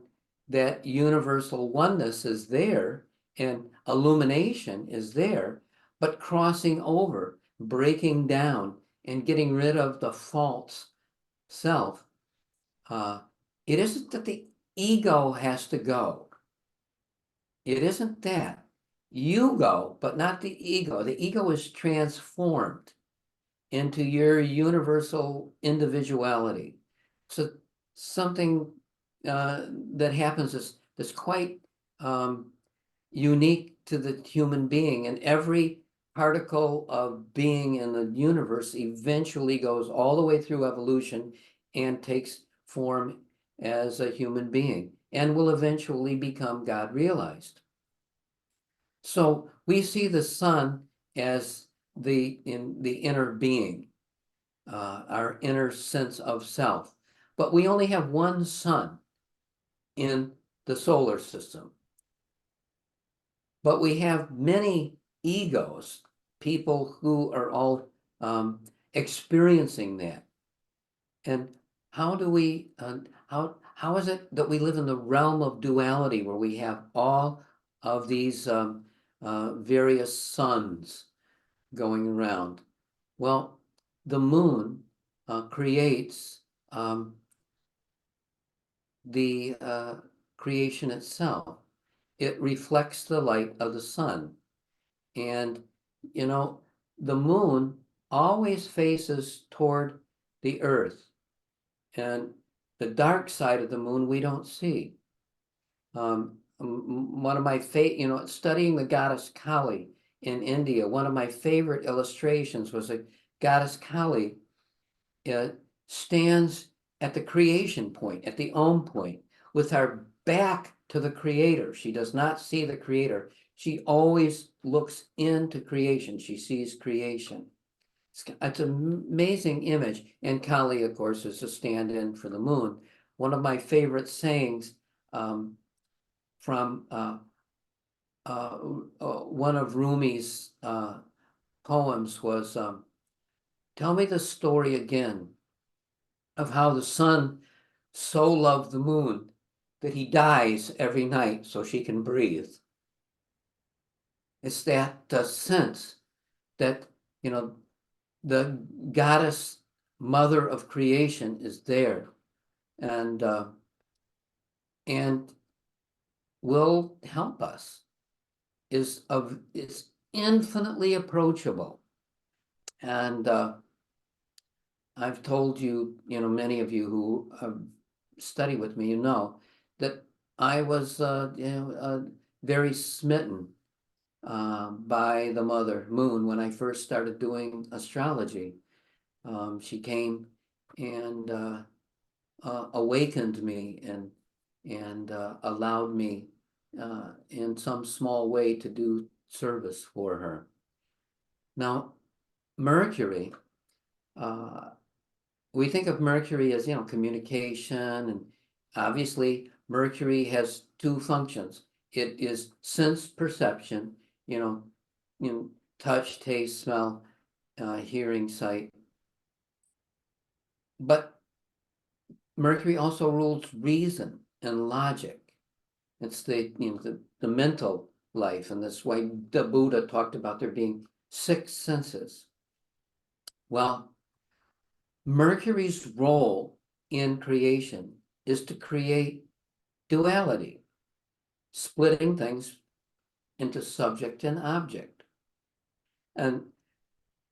that universal oneness is there, and illumination is there, but crossing over, breaking down, and getting rid of the false self. It isn't that the ego has to go. It isn't that. You go, but not the ego. The ego is transformed into your universal individuality. So something that happens that's quite unique to the human being, and every particle of being in the universe eventually goes all the way through evolution and takes form as a human being and will eventually become God realized. So we see the sun as the inner being, our inner sense of self. But we only have one sun in the solar system. But we have many egos, people who are all experiencing that. And how do we, how is it that we live in the realm of duality where we have all of these various suns going around? Well, the moon creates the creation itself. It reflects the light of the sun. And, the moon always faces toward the earth. And the dark side of the moon we don't see. One of my favorite, studying the goddess Kali in India, one of my favorite illustrations was a goddess Kali stands at the creation point, at the Om point, with her back to the creator. She does not see the creator. She always looks into creation. She sees creation. It's an amazing image. And Kali, of course, is a stand-in for the moon. One of my favorite sayings from one of Rumi's poems was, tell me the story again of how the sun so loved the moon that he dies every night so she can breathe. It's that sense that, you know, the goddess mother of creation is there and will help us, is infinitely approachable. And I've told you, many of you who study with me, that I was very smitten by the mother moon when I first started doing astrology. She came and awakened me and allowed me in some small way to do service for her. Now, Mercury, we think of Mercury as, communication, and obviously Mercury has two functions. It is sense perception, touch, taste, smell, hearing, sight. But Mercury also rules reason and logic. It's the mental life, and that's why the Buddha talked about there being 6 senses. Well, Mercury's role in creation is to create duality, splitting things into subject and object. And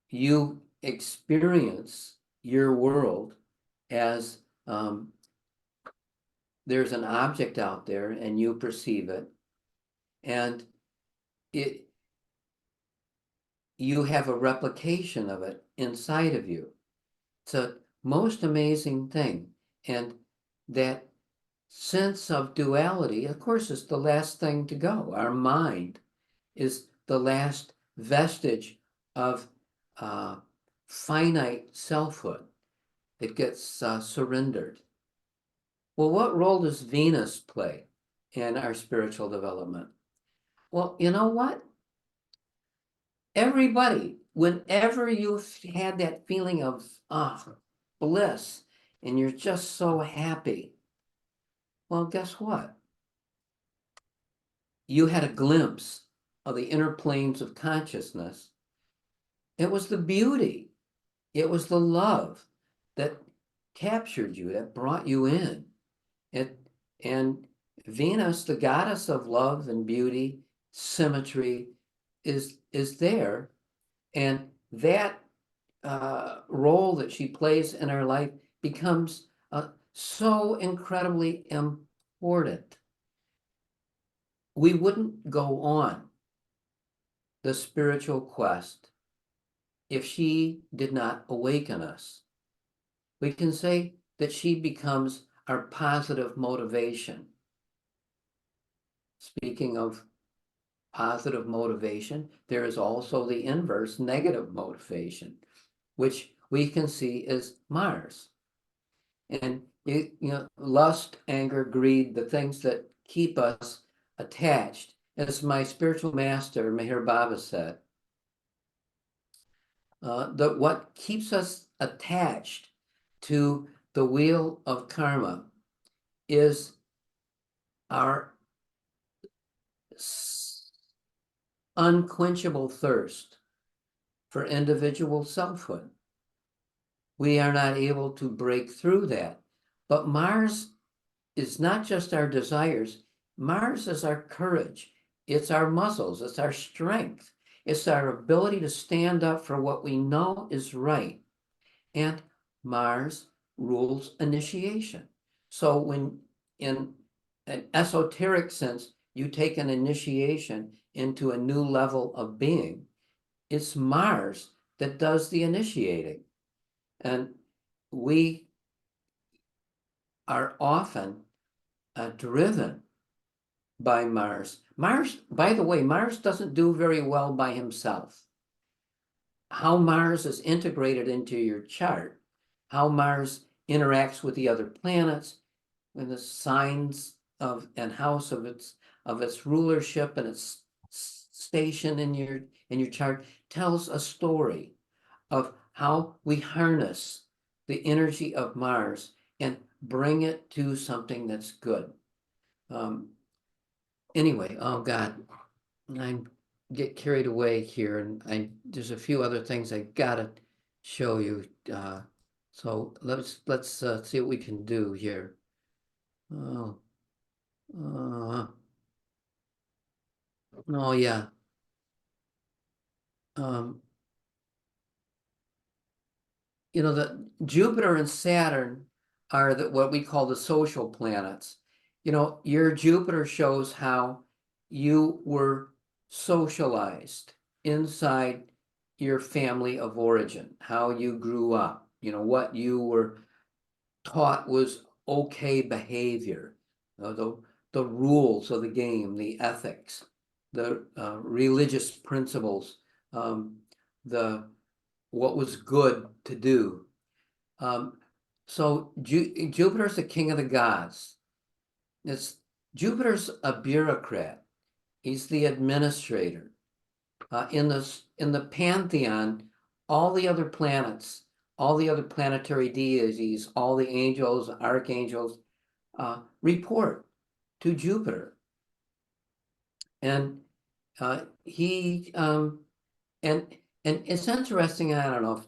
you experience your world as there's an object out there and you perceive it, and you have a replication of it inside of you. It's a most amazing thing. And that sense of duality, of course, is the last thing to go. Our mind is the last vestige of finite selfhood that gets surrendered. Well, what role does Venus play in our spiritual development? Well, you know what? Everybody, whenever you've had that feeling of bliss and you're just so happy, well, guess what? You had a glimpse of the inner planes of consciousness. It was the beauty, it was the love that captured you, that brought you in. And Venus, the goddess of love and beauty, symmetry, is there. And that role that she plays in our life becomes so incredibly important. We wouldn't go on the spiritual quest if she did not awaken us. We can say that she becomes our positive motivation. Speaking of positive motivation, there is also the inverse, negative motivation, which we can see as Mars. And lust, anger, greed, the things that keep us attached. As my spiritual master, Meher Baba, said, that what keeps us attached to the wheel of karma is our unquenchable thirst for individual selfhood. We are not able to break through that. But Mars is not just our desires. Mars is our courage. It's our muscles. It's our strength. It's our ability to stand up for what we know is right. And Mars rules initiation. So when, in an esoteric sense, you take an initiation into a new level of being, it's Mars that does the initiating. And we are often driven by Mars. Mars, by the way, Mars doesn't do very well by himself. how Mars is integrated into your chart, how Mars interacts with the other planets, and the signs of and house of its rulership and its station in your chart tells a story of how we harness the energy of Mars and bring it to something that's good. Anyway, oh God, I get carried away here, and there's a few other things I gotta show you. So let's see what we can do here. Oh, oh yeah. You know, the Jupiter and Saturn are what we call the social planets. You know, your Jupiter shows how you were socialized inside your family of origin, how you grew up, you know, what you were taught was okay behavior, the rules of the game, the ethics, the religious principles, the what was good to do. So Jupiter's the king of the gods. Jupiter's a bureaucrat. He's the administrator. In the pantheon, all the other planets, all the other planetary deities, all the angels, archangels, report to Jupiter. And he and it's interesting. I don't know if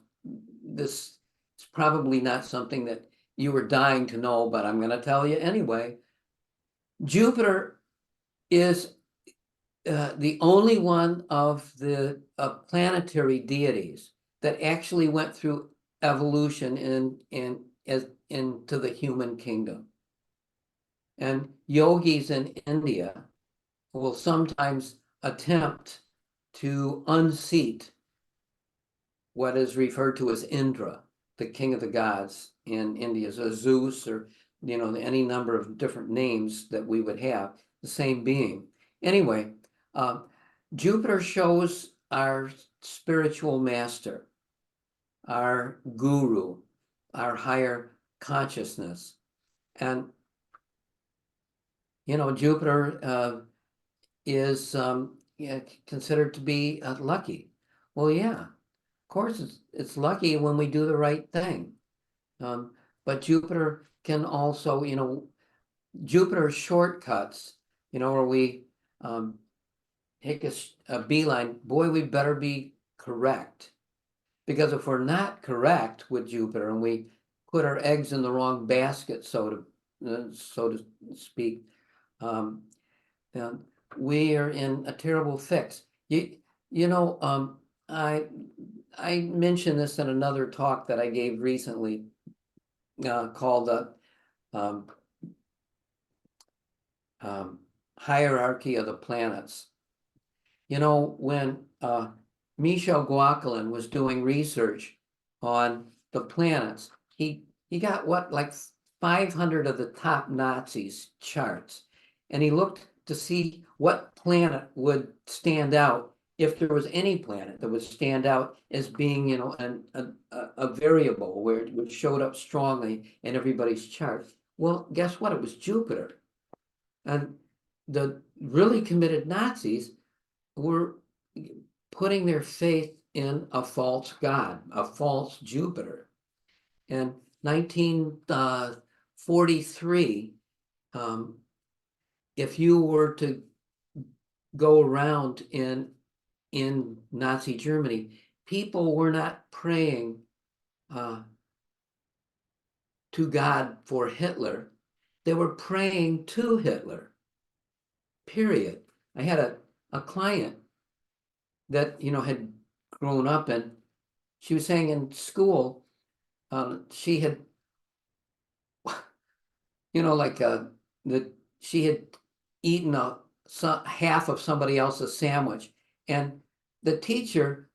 this is probably not something that you were dying to know, but I'm going to tell you anyway. Jupiter is the only one of the planetary deities that actually went through evolution into the human kingdom. And yogis in India will sometimes attempt to unseat what is referred to as Indra, the king of the gods in India, so Zeus, or any number of different names that we would have, the same being. Anyway, Jupiter shows our spiritual master, our guru, our higher consciousness. And Jupiter is considered to be lucky. Well, yeah, of course it's lucky when we do the right thing. But Jupiter can also, Jupiter shortcuts, where we take a beeline, boy, we better be correct. Because if we're not correct with Jupiter and we put our eggs in the wrong basket, so to speak, we are in a terrible fix. I mentioned this in another talk that I gave recently, called the hierarchy of the planets. When Michel Guaquelin was doing research on the planets, he got like 500 of the top Nazis charts, and he looked to see what planet would stand out, if there was any planet that would stand out as being, a variable where it showed up strongly in everybody's chart. Well, guess what? It was Jupiter. And the really committed Nazis were putting their faith in a false god, a false Jupiter. In 1943, if you were to go around in Nazi Germany, people were not praying to God for Hitler. They were praying to Hitler, period. I had a client that, had grown up, and she was saying in school, she had, that she had eaten half of somebody else's sandwich, and the teacher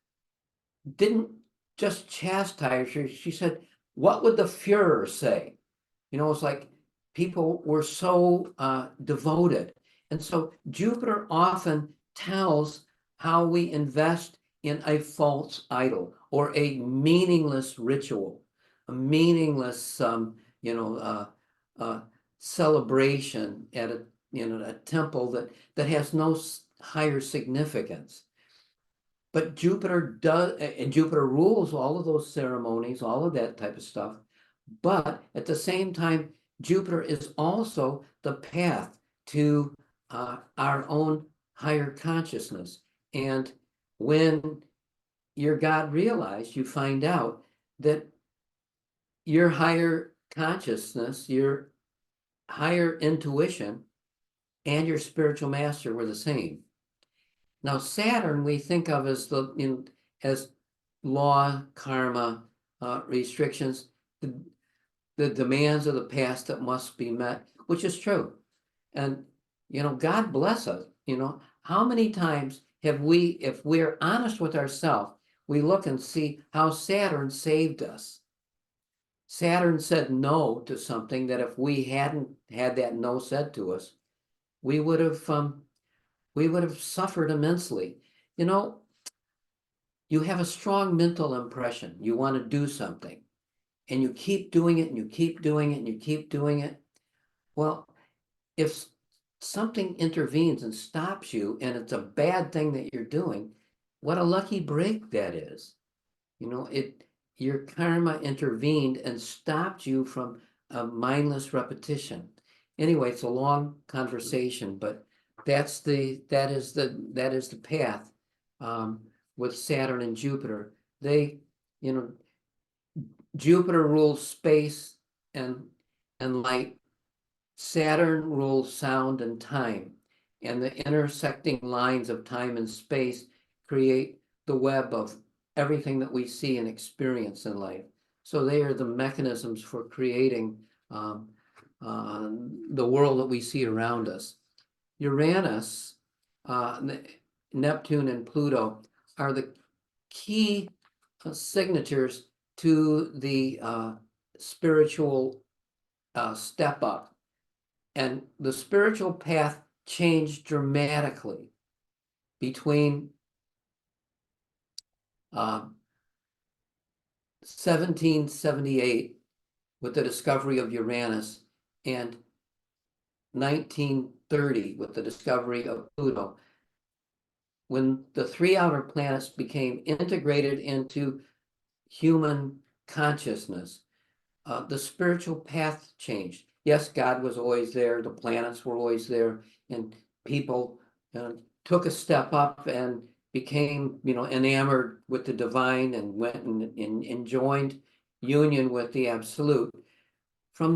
didn't just chastise her. She said, "What would the Fuhrer say?" It's like people were so devoted. And so Jupiter often tells how we invest in a false idol or a meaningless ritual, a meaningless, celebration at a temple that has no higher significance. But Jupiter does, and Jupiter rules all of those ceremonies, all of that type of stuff. But at the same time, Jupiter is also the path to our own higher consciousness. And when you're God realized, you find out that your higher consciousness, your higher intuition, and your spiritual master were the same. Now, Saturn we think of as as law, karma, restrictions, the demands of the past that must be met, which is true. And God bless us. How many times have we, if we're honest with ourselves, we look and see how Saturn saved us. Saturn said no to something that if we hadn't had that no said to us, we would have suffered immensely. You have a strong mental impression. You want to do something, and you keep doing it, and you keep doing it, and you keep doing it. Well, if something intervenes and stops you, and it's a bad thing that you're doing, what a lucky break that is. Your karma intervened and stopped you from a mindless repetition. Anyway, it's a long conversation, but that is the path with Saturn and Jupiter. Jupiter rules space and light. Saturn rules sound and time, and the intersecting lines of time and space create the web of everything that we see and experience in life. So they are the mechanisms for creating the world that we see around us. Uranus, Neptune, and Pluto are the key signatures to the spiritual step up. And the spiritual path changed dramatically between 1778 with the discovery of Uranus and 1930 with the discovery of Pluto, when the three outer planets became integrated into human consciousness. The spiritual path changed. Yes, God was always there, the planets were always there, and people took a step up and became, enamored with the divine and went and joined union with the absolute from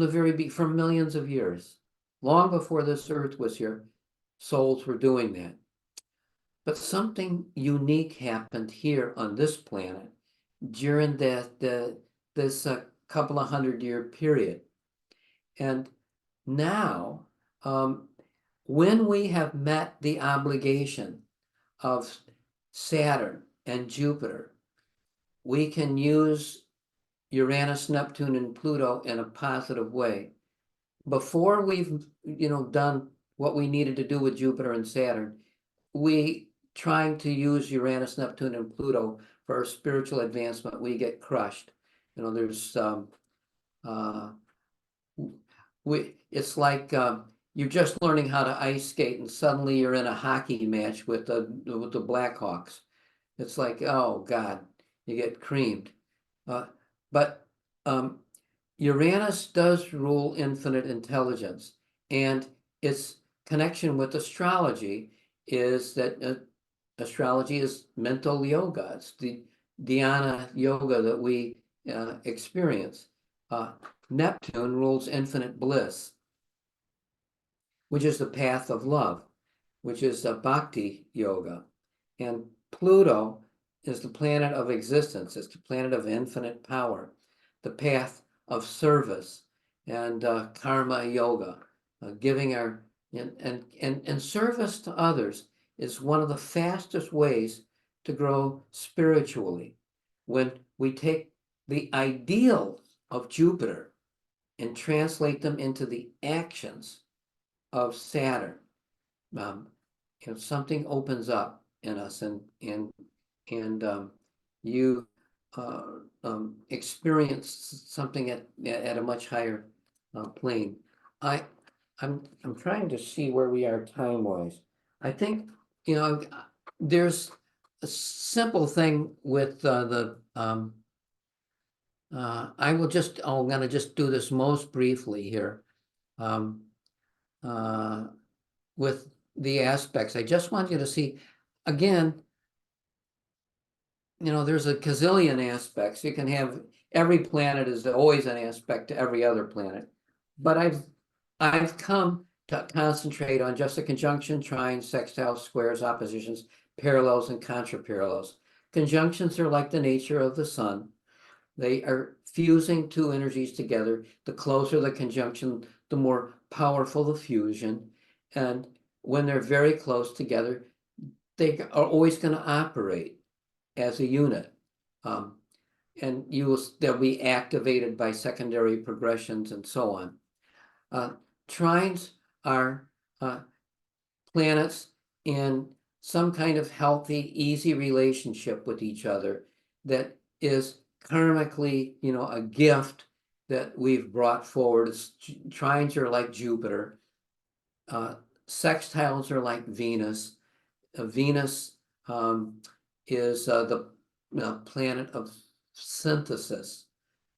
millions of years. Long before this earth was here, souls were doing that. But something unique happened here on this planet during this couple of 100-year period. And now, when we have met the obligation of Saturn and Jupiter, we can use Uranus, Neptune, and Pluto in a positive way. Before we've, done what we needed to do with Jupiter and Saturn, we trying to use Uranus, Neptune, and Pluto for our spiritual advancement, we get crushed. There's it's like you're just learning how to ice skate, and suddenly you're in a hockey match with the Blackhawks. It's like, oh God, you get creamed. But Uranus does rule infinite intelligence, and its connection with astrology is that astrology is mental yoga. It's the dhyana yoga that we experience. Neptune rules infinite bliss, which is the path of love, which is bhakti yoga. And Pluto is the planet of existence. It's the planet of infinite power, the path of service and karma yoga, giving our and service to others is one of the fastest ways to grow spiritually. When we take the ideals of Jupiter and translate them into the actions of Saturn, something opens up in us, and and you experience something at a much higher plane. I'm trying to see where we are time-wise. I think, you know, there's a simple thing with I'm gonna just do this most briefly here. With the aspects, I just want you to see, again, you know, there's a gazillion aspects. You can have, every planet is always an aspect to every other planet. But I've come to concentrate on just the conjunction, trines, sextiles, squares, oppositions, parallels, and contraparallels. Conjunctions are like the nature of the sun. They are fusing two energies together. The closer the conjunction, the more powerful the fusion. And when they're very close together, they are always going to operate as a unit. And they'll be activated by secondary progressions and so on. Trines are planets in some kind of healthy, easy relationship with each other that is karmically, you know, a gift that we've brought forward. Trines are like Jupiter. Sextiles are like Venus. Venus is the planet of synthesis.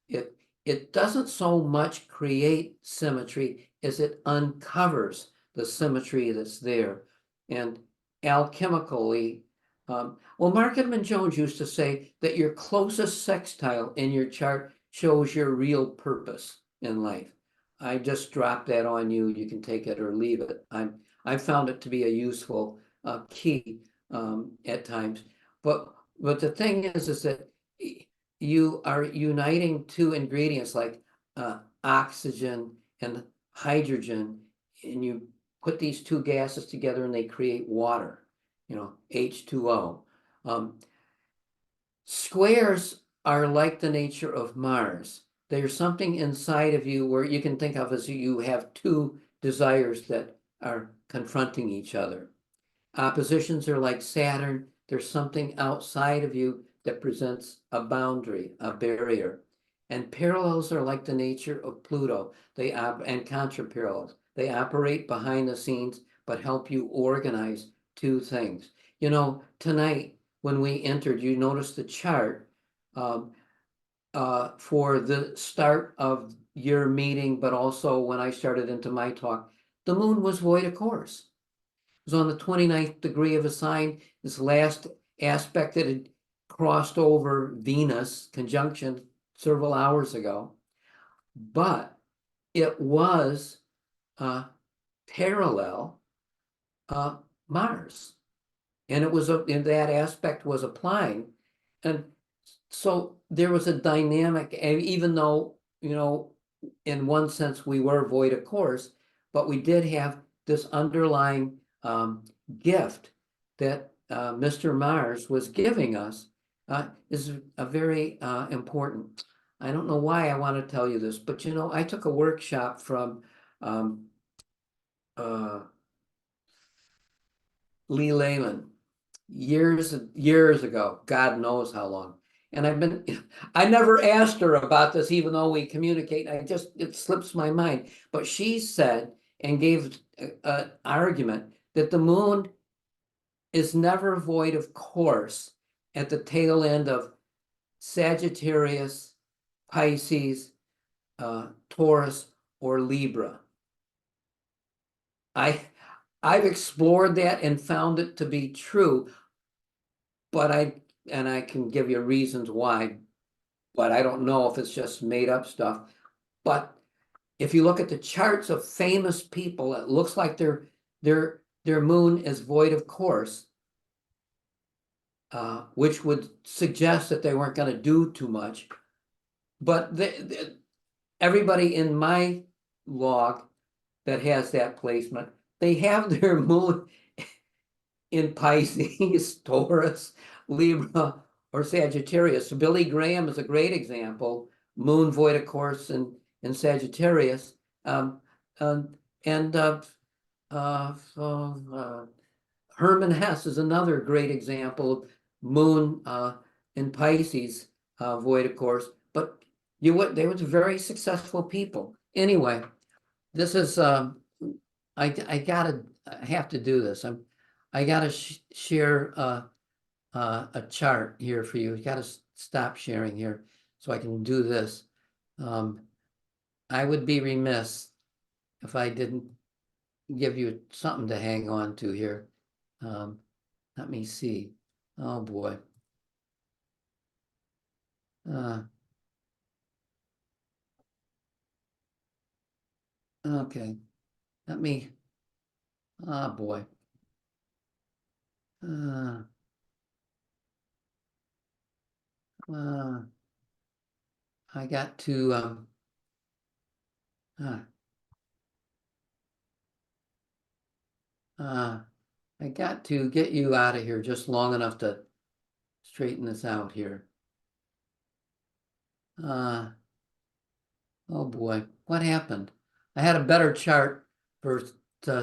It doesn't so much create symmetry as it uncovers the symmetry that's there. And alchemically, well, Mark Edmund Jones used to say that your closest sextile in your chart shows your real purpose in life. I just dropped that on you. You can take it or leave it. I found it to be a useful key at times. But the thing is that you are uniting two ingredients like oxygen and hydrogen, and you put these two gases together and they create water, you know, H2O. Squares are like the nature of Mars. There's something inside of you where you can think of as you have two desires that are confronting each other. Oppositions are like Saturn. There's something outside of you that presents a boundary, a barrier. And parallels are like the nature of Pluto. And contraparallels. They operate behind the scenes, but help you organize two things. You know, tonight when we entered, you noticed the chart for the start of your meeting, but also when I started into my talk, the moon was void of course. It was on the 29th degree of a sign. This last aspect that had crossed over Venus conjunction several hours ago, but it was parallel Mars, and it was in that aspect was applying, and so there was a dynamic. And even though, you know, in one sense we were void of course, but we did have this underlying gift that Mr. Mars was giving us is a very important. I don't know why I want to tell you this, but you know, I took a workshop from Lee Lehman years ago, God knows how long. And I never asked her about this, even though we communicate. It slips my mind. But she said and gave an argument that the moon is never void of course at the tail end of Sagittarius, Pisces, Taurus, or Libra. I've explored that and found it to be true, but I can give you reasons why, but I don't know if it's just made up stuff. But if you look at the charts of famous people, it looks like their moon is void of course, which would suggest that they weren't going to do too much. But everybody in my log that has that placement, they have their moon in Pisces, Taurus, Libra, or Sagittarius. So Billy Graham is a great example. Moon void of course in Sagittarius. Herman Hesse is another great example moon in Pisces, void, of course, but they were very successful people. Anyway, this is I have to do this. I gotta share a chart here for you. You gotta stop sharing here so I can do this. I would be remiss if I didn't give you something to hang on to here. Let me see. Oh boy. Okay. Let me. Oh boy. I got to I got to get you out of here just long enough to straighten this out here. Oh boy, what happened? I had a better chart for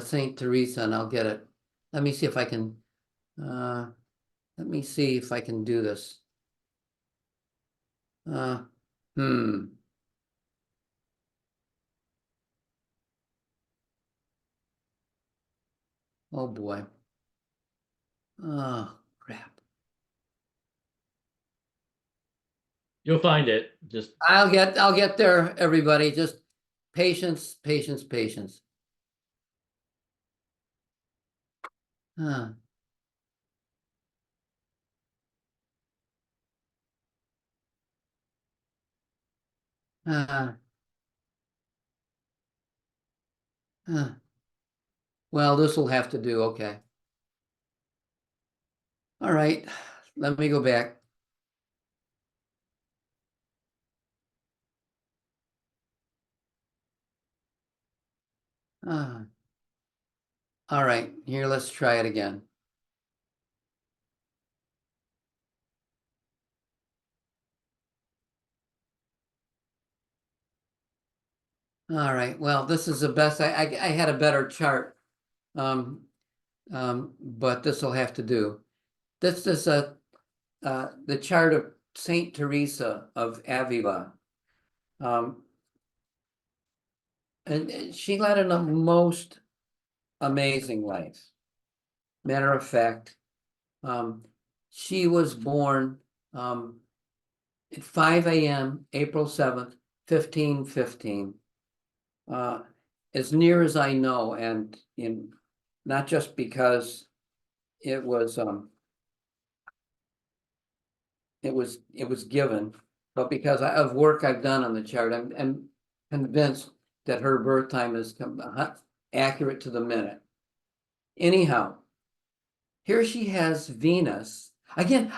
Saint Teresa, and I'll get it. Let me see if I can. Let me see if I can do this. Oh boy. Oh crap. You'll find it. Just I'll get there, everybody. Just patience, patience, patience. Uh, uh, uh. Well, this will have to do. Okay. All right. Let me go back. All right. Here, let's try it again. All right. Well, this is the best. I had a better chart, but this will have to do. This is the chart of Saint Teresa of Avila, and she led a most amazing life. Matter of fact, she was born at 5 a.m. April 7th, 1515. As near as I know, and not just because it was given, but because of work I've done on the chart, I'm convinced that her birth time is accurate to the minute. Anyhow, here she has Venus. Again,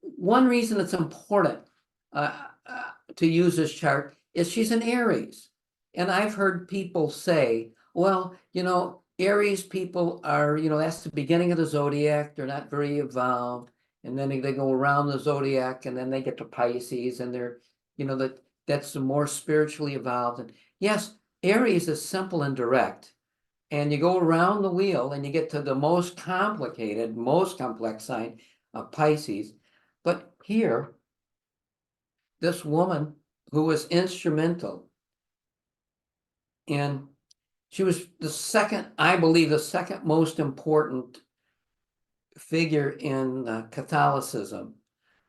one reason it's important to use this chart is she's an Aries. And I've heard people say, well, Aries people are, that's the beginning of the zodiac. They're not very evolved. And then they go around the zodiac and then they get to Pisces and they're, that's the more spiritually evolved. And yes, Aries is simple and direct. And you go around the wheel and you get to the most complicated, most complex sign of Pisces. But here, this woman who was instrumental, and she was I believe, the second most important figure in Catholicism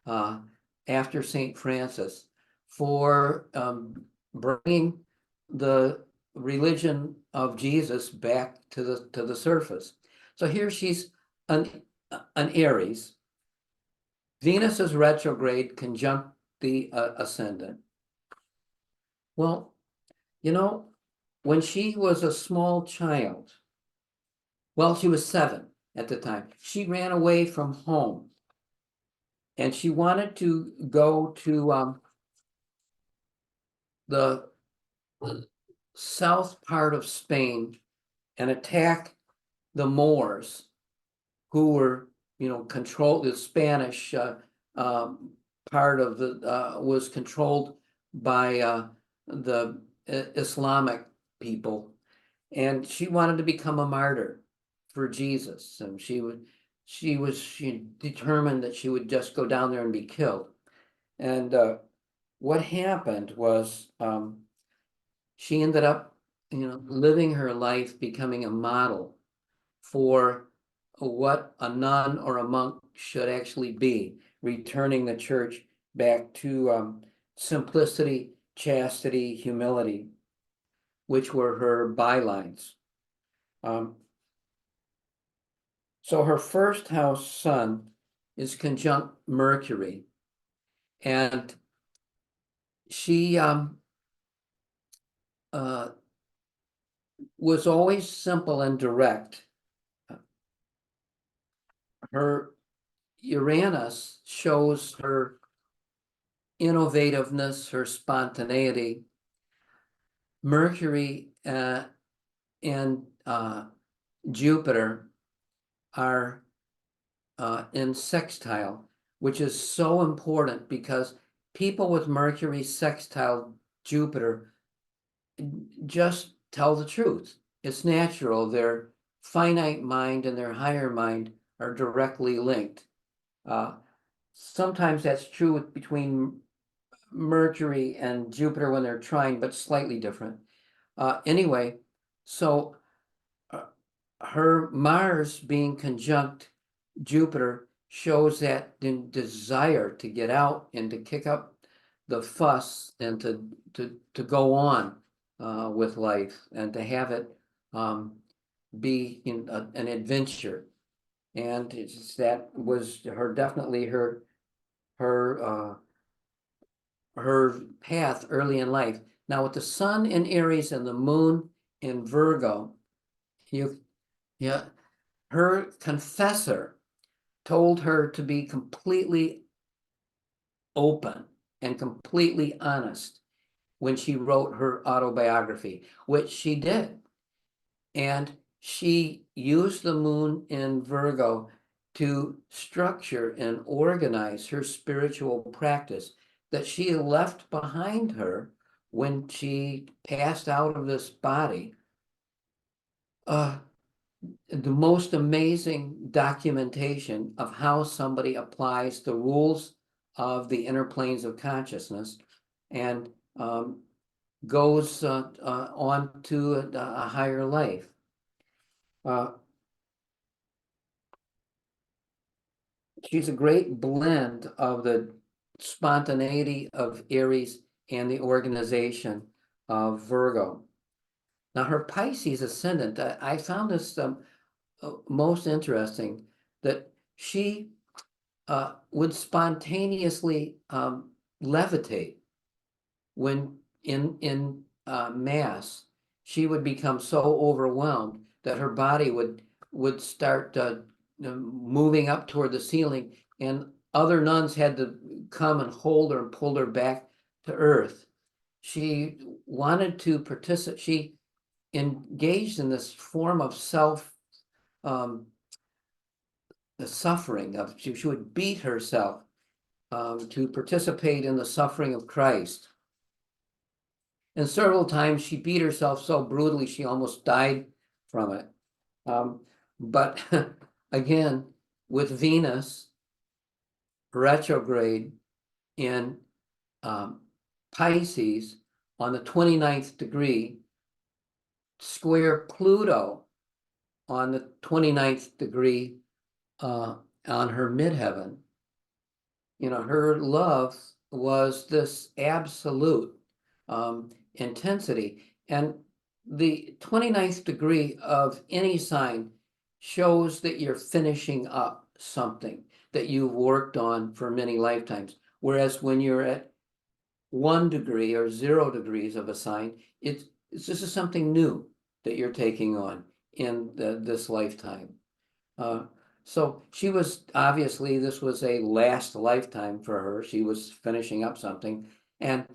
after St. Francis for bringing the religion of Jesus back to the surface. So here she's an Aries. Venus is retrograde, conjunct the ascendant. Well, when she was a small child, well, she was 7 at the time, she ran away from home and she wanted to go to the south part of Spain and attack the Moors, who were, controlled. The Spanish part of was controlled by the Islamic people, and she wanted to become a martyr for Jesus, and she she determined that she would just go down there and be killed. And what happened was she ended up, living her life, becoming a model for what a nun or a monk should actually be, returning the church back to simplicity, chastity, humility, which were her bylines. So her first house sun is conjunct Mercury, and she was always simple and direct. Her Uranus shows her innovativeness, her spontaneity. Mercury and Jupiter are in sextile, which is so important because people with Mercury sextile Jupiter just tell the truth. It's natural. Their finite mind and their higher mind are directly linked. Sometimes that's true between Mercury and Jupiter when they're trine, but slightly different. Anyway, so her Mars being conjunct Jupiter shows that desire to get out and to kick up the fuss and to go on with life and to have it be an adventure. And that was definitely her path early in life. Now with the sun in Aries and the moon in Virgo, her confessor told her to be completely open and completely honest when she wrote her autobiography, which she did. And she used the moon in Virgo to structure and organize her spiritual practice that she left behind her when she passed out of this body. The most amazing documentation of how somebody applies the rules of the inner planes of consciousness and goes on to a higher life. She's a great blend of the spontaneity of Aries and the organization of Virgo. Now, her Pisces ascendant, I found this most interesting, that she would spontaneously levitate when in mass. She would become so overwhelmed that her body would start moving up toward the ceiling, and other nuns had to come and hold her and pull her back to earth. She wanted to participate. She engaged in this form of the suffering of. She would beat herself to participate in the suffering of Christ. And several times she beat herself so brutally she almost died from it. But again, with Venus retrograde in Pisces on the 29th degree, square Pluto on the 29th degree on her midheaven, her love was this absolute intensity. And the 29th degree of any sign shows that you're finishing up something that you've worked on for many lifetimes. Whereas when you're at 1 degree or 0 degrees of a sign, it's this is something new that you're taking on in this lifetime. So she was, obviously, this was a last lifetime for her. She was finishing up something. And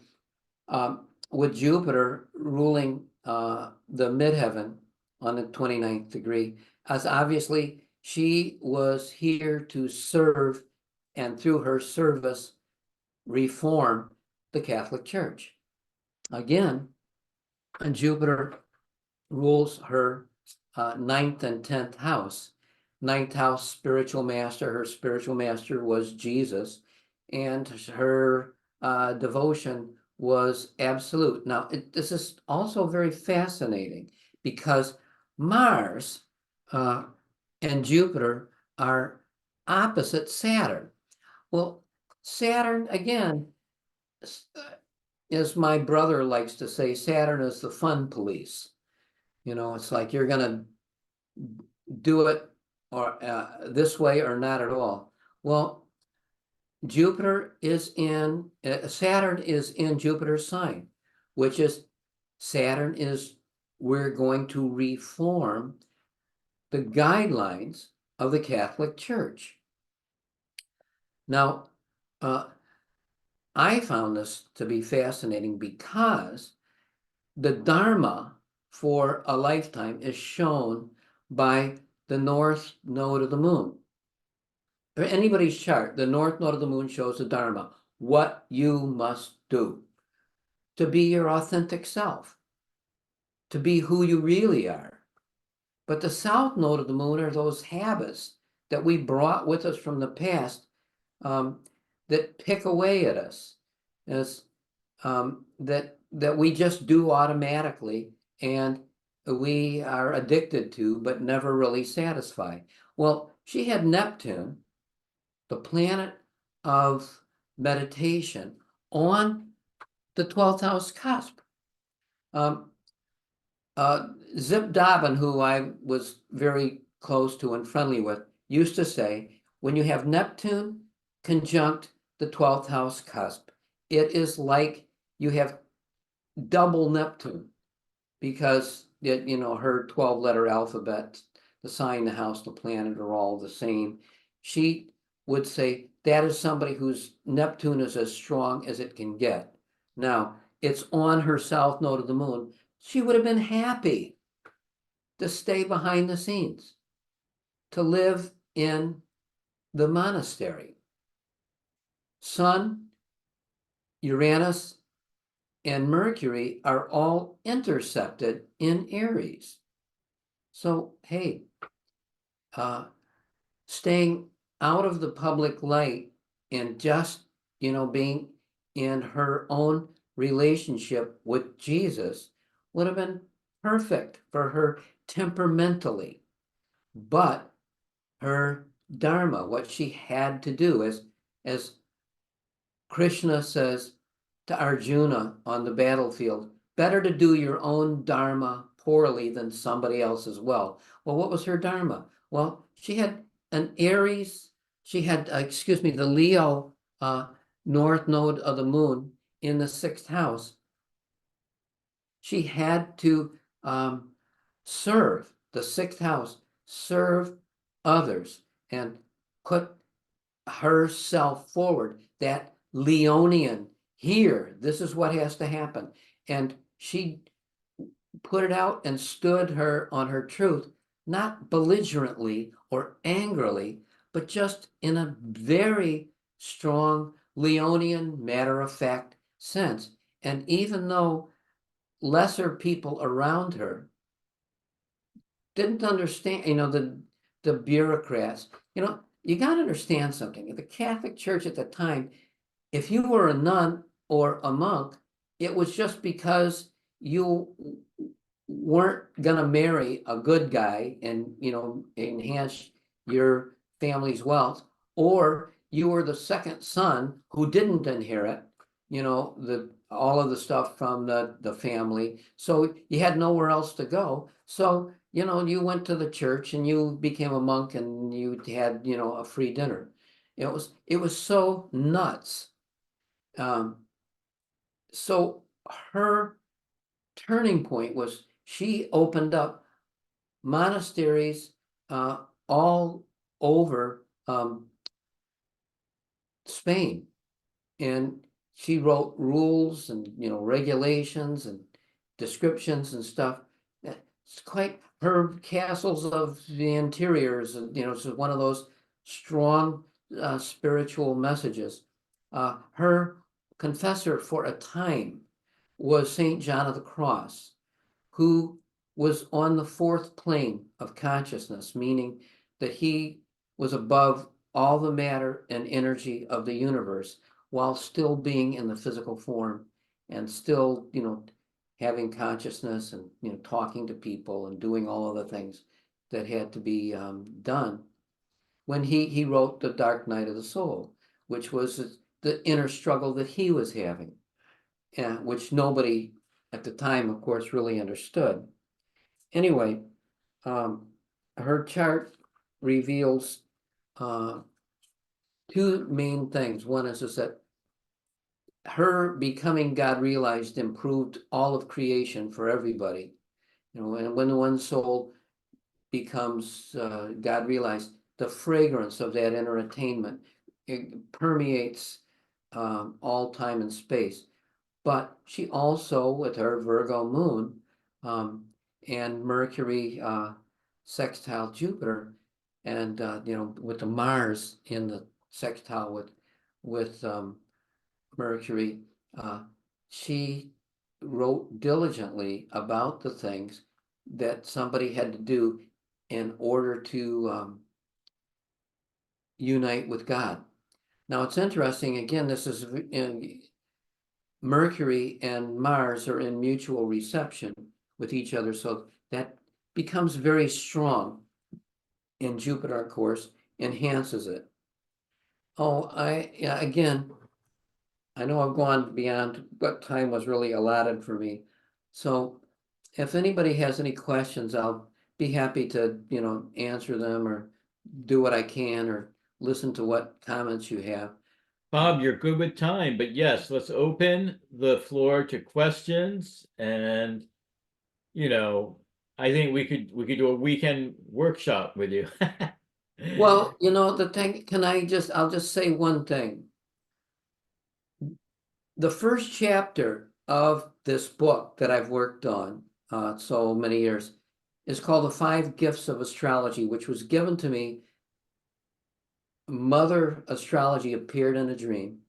with Jupiter ruling the midheaven on the 29th degree, as obviously she was here to serve, and through her service, reform the Catholic Church. Again, and Jupiter rules her 9th and 10th house. ninth house spiritual master. Her spiritual master was Jesus, and her devotion was absolute. Now, this is also very fascinating because Mars and Jupiter are opposite Saturn. Well, Saturn, again, as my brother likes to say, Saturn is the fun police. You know, it's like you're going to do it or this way or not at all. Well, Saturn is in Jupiter's sign, which is we're going to reform the guidelines of the Catholic Church. Now, I found this to be fascinating because the Dharma for a lifetime is shown by the north node of the moon. Or anybody's chart, the north node of the moon shows the Dharma, what you must do to be your authentic self, to be who you really are. But the south node of the moon are those habits that we brought with us from the past that pick away at us, as that we just do automatically and we are addicted to, but never really satisfied. Well, she had Neptune, the planet of meditation, on the 12th house cusp. Zip Dobbin, who I was very close to and friendly with, used to say, when you have Neptune conjunct the 12th house cusp, it is like you have double Neptune, because her 12-letter alphabet, the sign, the house, the planet are all the same. She would say that is somebody whose Neptune is as strong as it can get. Now, it's on her south node of the moon. She would have been happy to stay behind the scenes, to live in the monastery. Sun, Uranus, and Mercury are all intercepted in Aries. So, hey, staying out of the public light and just, being in her own relationship with Jesus would have been perfect for her temperamentally. But her Dharma, what she had to do, as Krishna says to Arjuna on the battlefield, better to do your own Dharma poorly than somebody else's well. Well, what was her Dharma? Well, she had an Aries, she had, the Leo north node of the moon in the 6th house. She had to serve the 6th house, serve others, and put herself forward, that Leonian, here, this is what has to happen. And she put it out and stood on her truth, not belligerently or angrily, but just in a very strong Leonian, matter-of-fact sense. And even though lesser people around her didn't understand, the bureaucrats, you got to understand something. The Catholic Church at the time, if you were a nun or a monk, it was just because you weren't going to marry a good guy and, enhance your family's wealth, or you were the second son who didn't inherit, all of the stuff from the family. So you had nowhere else to go. So, you went to the church and you became a monk and you had, a free dinner. It was so nuts. So her turning point was she opened up monasteries all over Spain, and she wrote rules and regulations and descriptions and stuff. It's quite, her castles of the interiors, it's one of those strong spiritual messages. Her confessor for a time was Saint John of the Cross, who was on the 4th plane of consciousness, meaning that he was above all the matter and energy of the universe while still being in the physical form and still, having consciousness and, talking to people and doing all of the things that had to be done. When he wrote The Dark Night of the Soul, which was the inner struggle that he was having, which nobody at the time, of course, really understood. Anyway, her chart reveals two main things. One is that her becoming God realized improved all of creation for everybody. And when one soul becomes God realized, the fragrance of that inner attainment, it permeates all time and space. But she also, with her Virgo moon and Mercury sextile Jupiter, and with the Mars in the sextile with Mercury, she wrote diligently about the things that somebody had to do in order to unite with God. Now it's interesting, again, this is in Mercury and Mars are in mutual reception with each other, so that becomes very strong. And Jupiter, of course, enhances it. Oh, again, I know I've gone beyond what time was really allotted for me. So if anybody has any questions, I'll be happy to, answer them or do what I can or listen to what comments you have. Bob, you're good with time, but yes, let's open the floor to questions. And, I think we could do a weekend workshop with you. Well, the thing, I'll just say one thing. The first chapter of this book that I've worked on so many years is called The 5 Gifts of Astrology, which was given to me. Mother Astrology appeared in a dream.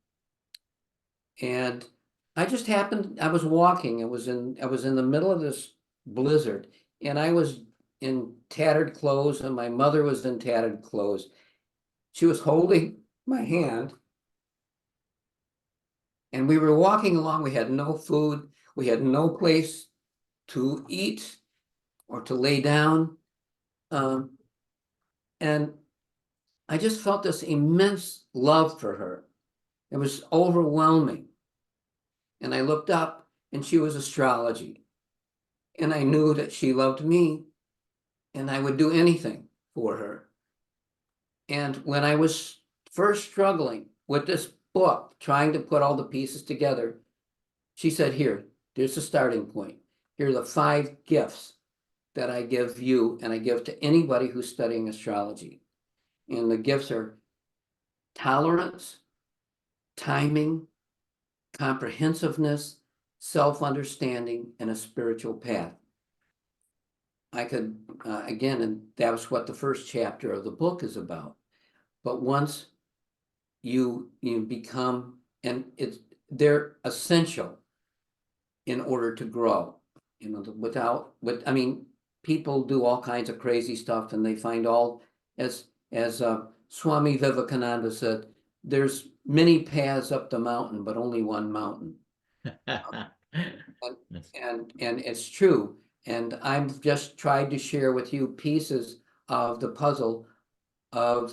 And I just happened, I was walking, I was in the middle of this blizzard, and I was in tattered clothes, and my mother was in tattered clothes. She was holding my hand, and we were walking along. We had no food, we had no place to eat or to lay down. And I just felt this immense love for her. It was overwhelming. And I looked up, and she was astrology. And I knew that she loved me, and I would do anything for her. And when I was first struggling with this book, trying to put all the pieces together, she said, there's the starting point. Here are the 5 gifts that I give you and I give to anybody who's studying astrology. And the gifts are tolerance, timing, comprehensiveness, self-understanding, and a spiritual path. I could, again, and that was what the first chapter of the book is about. But once you become, and they're essential in order to grow, I mean, people do all kinds of crazy stuff, and they find as Swami Vivekananda said, there's many paths up the mountain, but only one mountain. And it's true. And I've just tried to share with you pieces of the puzzle of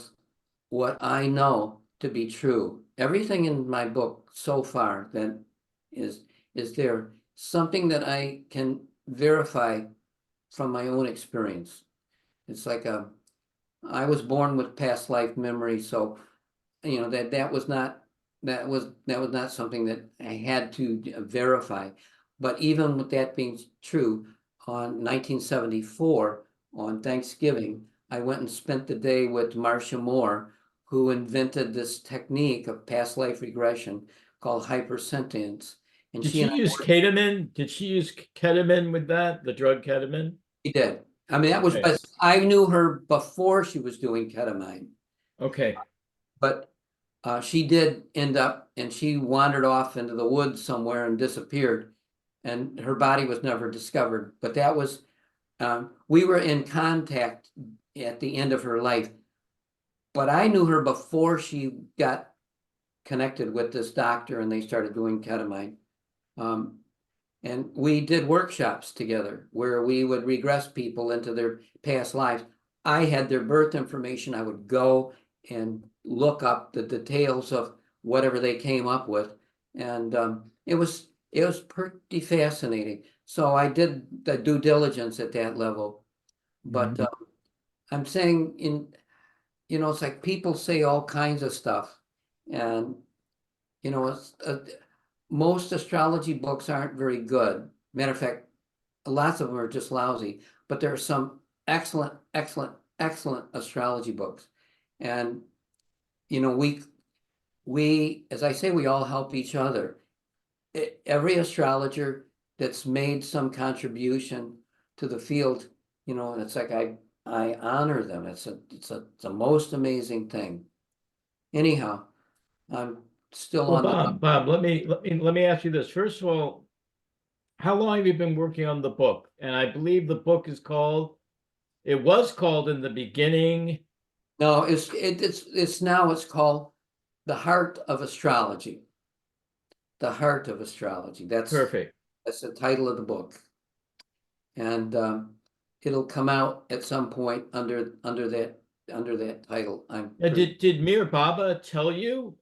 what I know to be true. Everything in my book so far that is there something that I can verify from my own experience. It's like I was born with past life memory, so that was not something that I had to verify. But even with that being true, on 1974, on Thanksgiving, I went and spent the day with Marcia Moore, who invented this technique of past life regression called hypersentience. And Did she use ketamine? Did she use ketamine with that, the drug ketamine? She did. I mean, that was, but I knew her before she was doing ketamine. Okay. But she did end up, and she wandered off into the woods somewhere and disappeared, and her body was never discovered. But that was, we were in contact at the end of her life. But I knew her before she got connected with this doctor and they started doing ketamine. And we did workshops together where we would regress people into their past lives. I had their birth information. I would go and look up the details of whatever they came up with. And it was pretty fascinating. So I did the due diligence at that level. But I'm saying it's like people say all kinds of stuff. And, it's most astrology books aren't very good. Matter of fact, lots of them are just lousy, but there are some excellent, excellent, excellent astrology books. And, we, as I say, we all help each other. Every astrologer that's made some contribution to the field, it's like I honor them. It's a most amazing thing. Anyhow, I'm still Well, on Bob, let me ask you this. First of all, how long have you been working on the book? And I believe the book is called, it was called in the beginning. No, it's now it's called The Heart of Astrology. The Heart of Astrology. That's Perfect. That's the title of the book. And it'll come out at some point under that title. Did Mir Baba tell you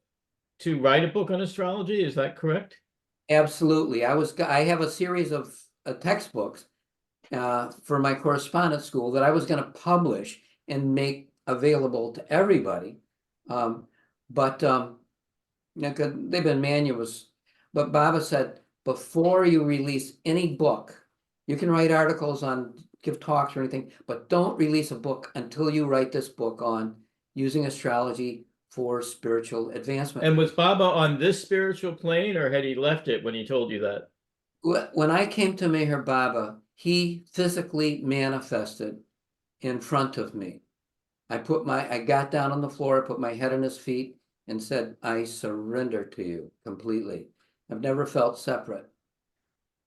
to write a book on astrology? Is that correct? Absolutely. I have a series of textbooks for my correspondence school that I was going to publish and make available to everybody. But they've been manuals. But Baba said, before you release any book, you can write articles give talks or anything, but don't release a book until you write this book on using astrology for spiritual advancement. And was Baba on this spiritual plane, or had he left it when he told you that? When I came to Meher Baba, he physically manifested in front of me. I got down on the floor, I put my head on his feet and said, I surrender to you completely. I've never felt separate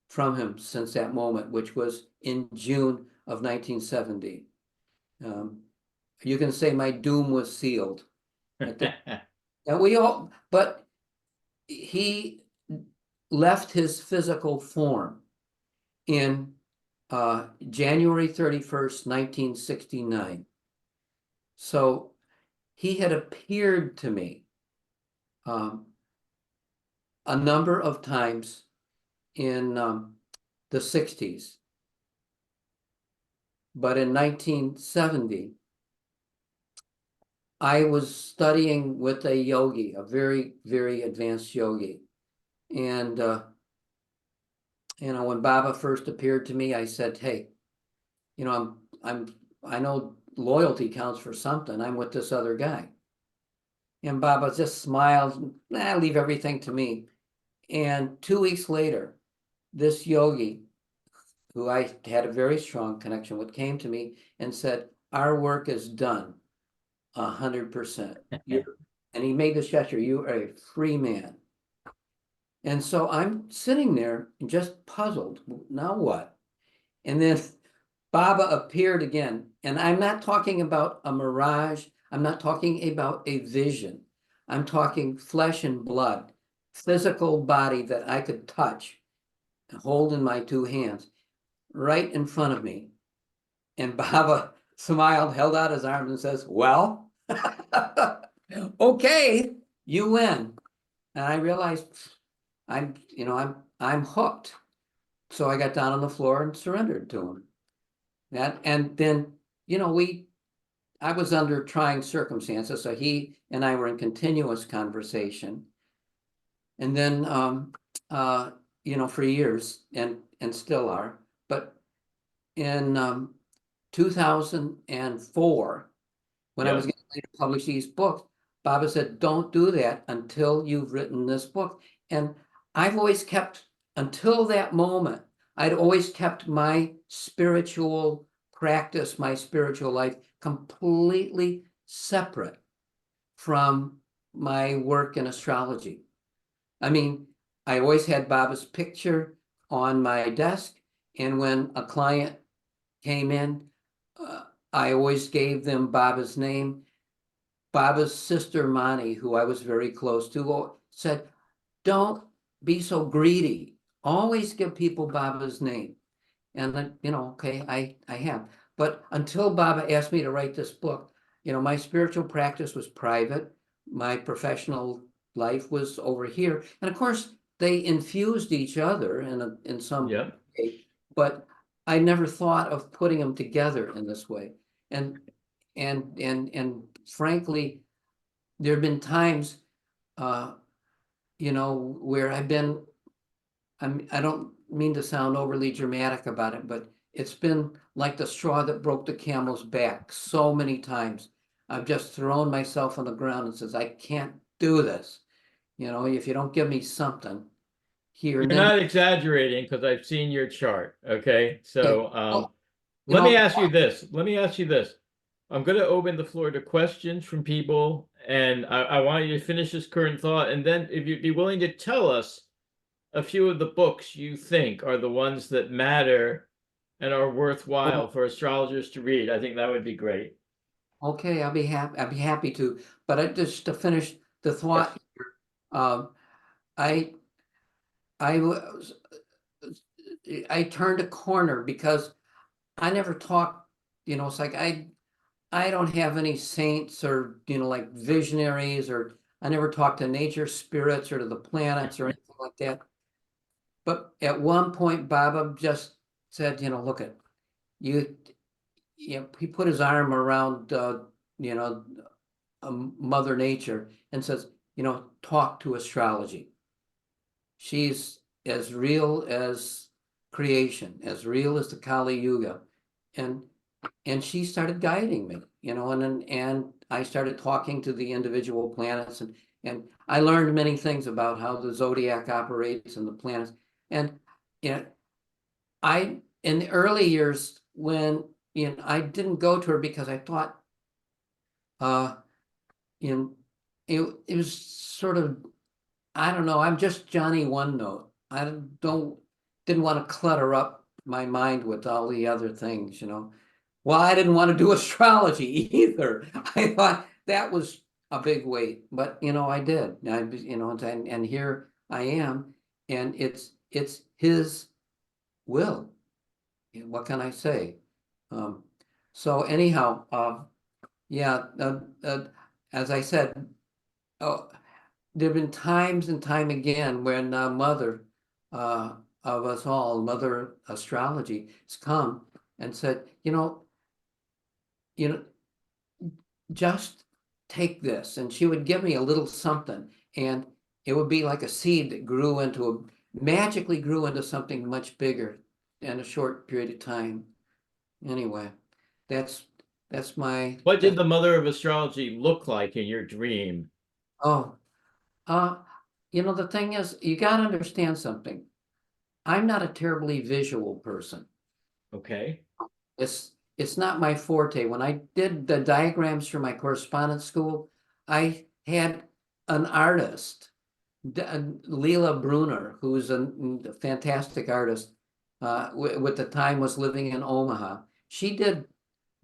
from him since that moment, which was in June of 1970. You can say my doom was sealed. But he left his physical form in January 31st, 1969. So he had appeared to me a number of times in the 60s. But in 1970, I was studying with a yogi, a very, very advanced yogi. And, when Baba first appeared to me, I said, hey, I know loyalty counts for something. I'm with this other guy. And Baba just smiled, leave everything to me. And 2 weeks later, this yogi, who I had a very strong connection with, came to me and said, our work is done 100%. And he made this gesture, you are a free man. And so I'm sitting there and just puzzled. Now what? And then Baba appeared again. And I'm not talking about a mirage. I'm not talking about a vision. I'm talking flesh and blood, physical body that I could touch and hold in my two hands right in front of me. And Baba smiled, held out his arms and says, well, okay, you win. And I realized I'm hooked. So I got down on the floor and surrendered to him. And then, I was under trying circumstances. So he and I were in continuous conversation. And then, for years and still are, but in 2004, when I was getting ready to publish these books, Baba said, don't do that until you've written this book. And I've always kept, until that moment, I'd always kept my spiritual practice, my spiritual life completely separate from my work in astrology. I mean, I always had Baba's picture on my desk. And when a client came in, I always gave them Baba's name. Baba's sister, Mani, who I was very close to, said, don't be so greedy. Always give people Baba's name. And then, okay, I have. But until Baba asked me to write this book, my spiritual practice was private. My professional life was over here. And of course, they infused each other in some Yeah. way, but I never thought of putting them together in this way. And frankly, there have been times, where I don't mean to sound overly dramatic about it, but it's been like the straw that broke the camel's back so many times. I've just thrown myself on the ground and says, I can't do this. If you don't give me something here You're and then. not exaggerating because I've seen your chart. Okay. So Well, let me ask you this. I'm going to open the floor to questions from people, and I want you to finish this current thought. And then if you'd be willing to tell us a few of the books you think are the ones that matter and are worthwhile for astrologers to read, I think that would be great. Okay, I'll be happy to. But just to finish the thought, I turned a corner because I never talked, it's like I don't have any saints or, like visionaries, or I never talked to nature spirits or to the planets or anything like that. But at one point, Baba just said, look at you, he put his arm around, Mother Nature and says, talk to astrology. She's as real as creation, as real as the Kali Yuga. And she started guiding me, and I started talking to the individual planets, and I learned many things about how the zodiac operates and the planets. And I in the early years when I didn't go to her because I thought it was sort of, I don't know, I'm just Johnny One Note. I didn't want to clutter up my mind with all the other things, Well, I didn't want to do astrology either. I thought that was a big weight, but I did. And here I am, and it's his will. What can I say? So anyhow, yeah, as I said, oh, there have been times and time again when Mother of us all, Mother Astrology, has come and said, just take this. And she would give me a little something, and it would be like a seed that magically grew into something much bigger in a short period of time. Anyway, that's my. What did the mother of astrology look like in your dream? Oh, the thing is, you got to understand something. I'm not a terribly visual person. Okay. It's not my forte. When I did the diagrams for my correspondence school, I had an artist, Leela Bruner, who's a fantastic artist, with the time was living in Omaha. She did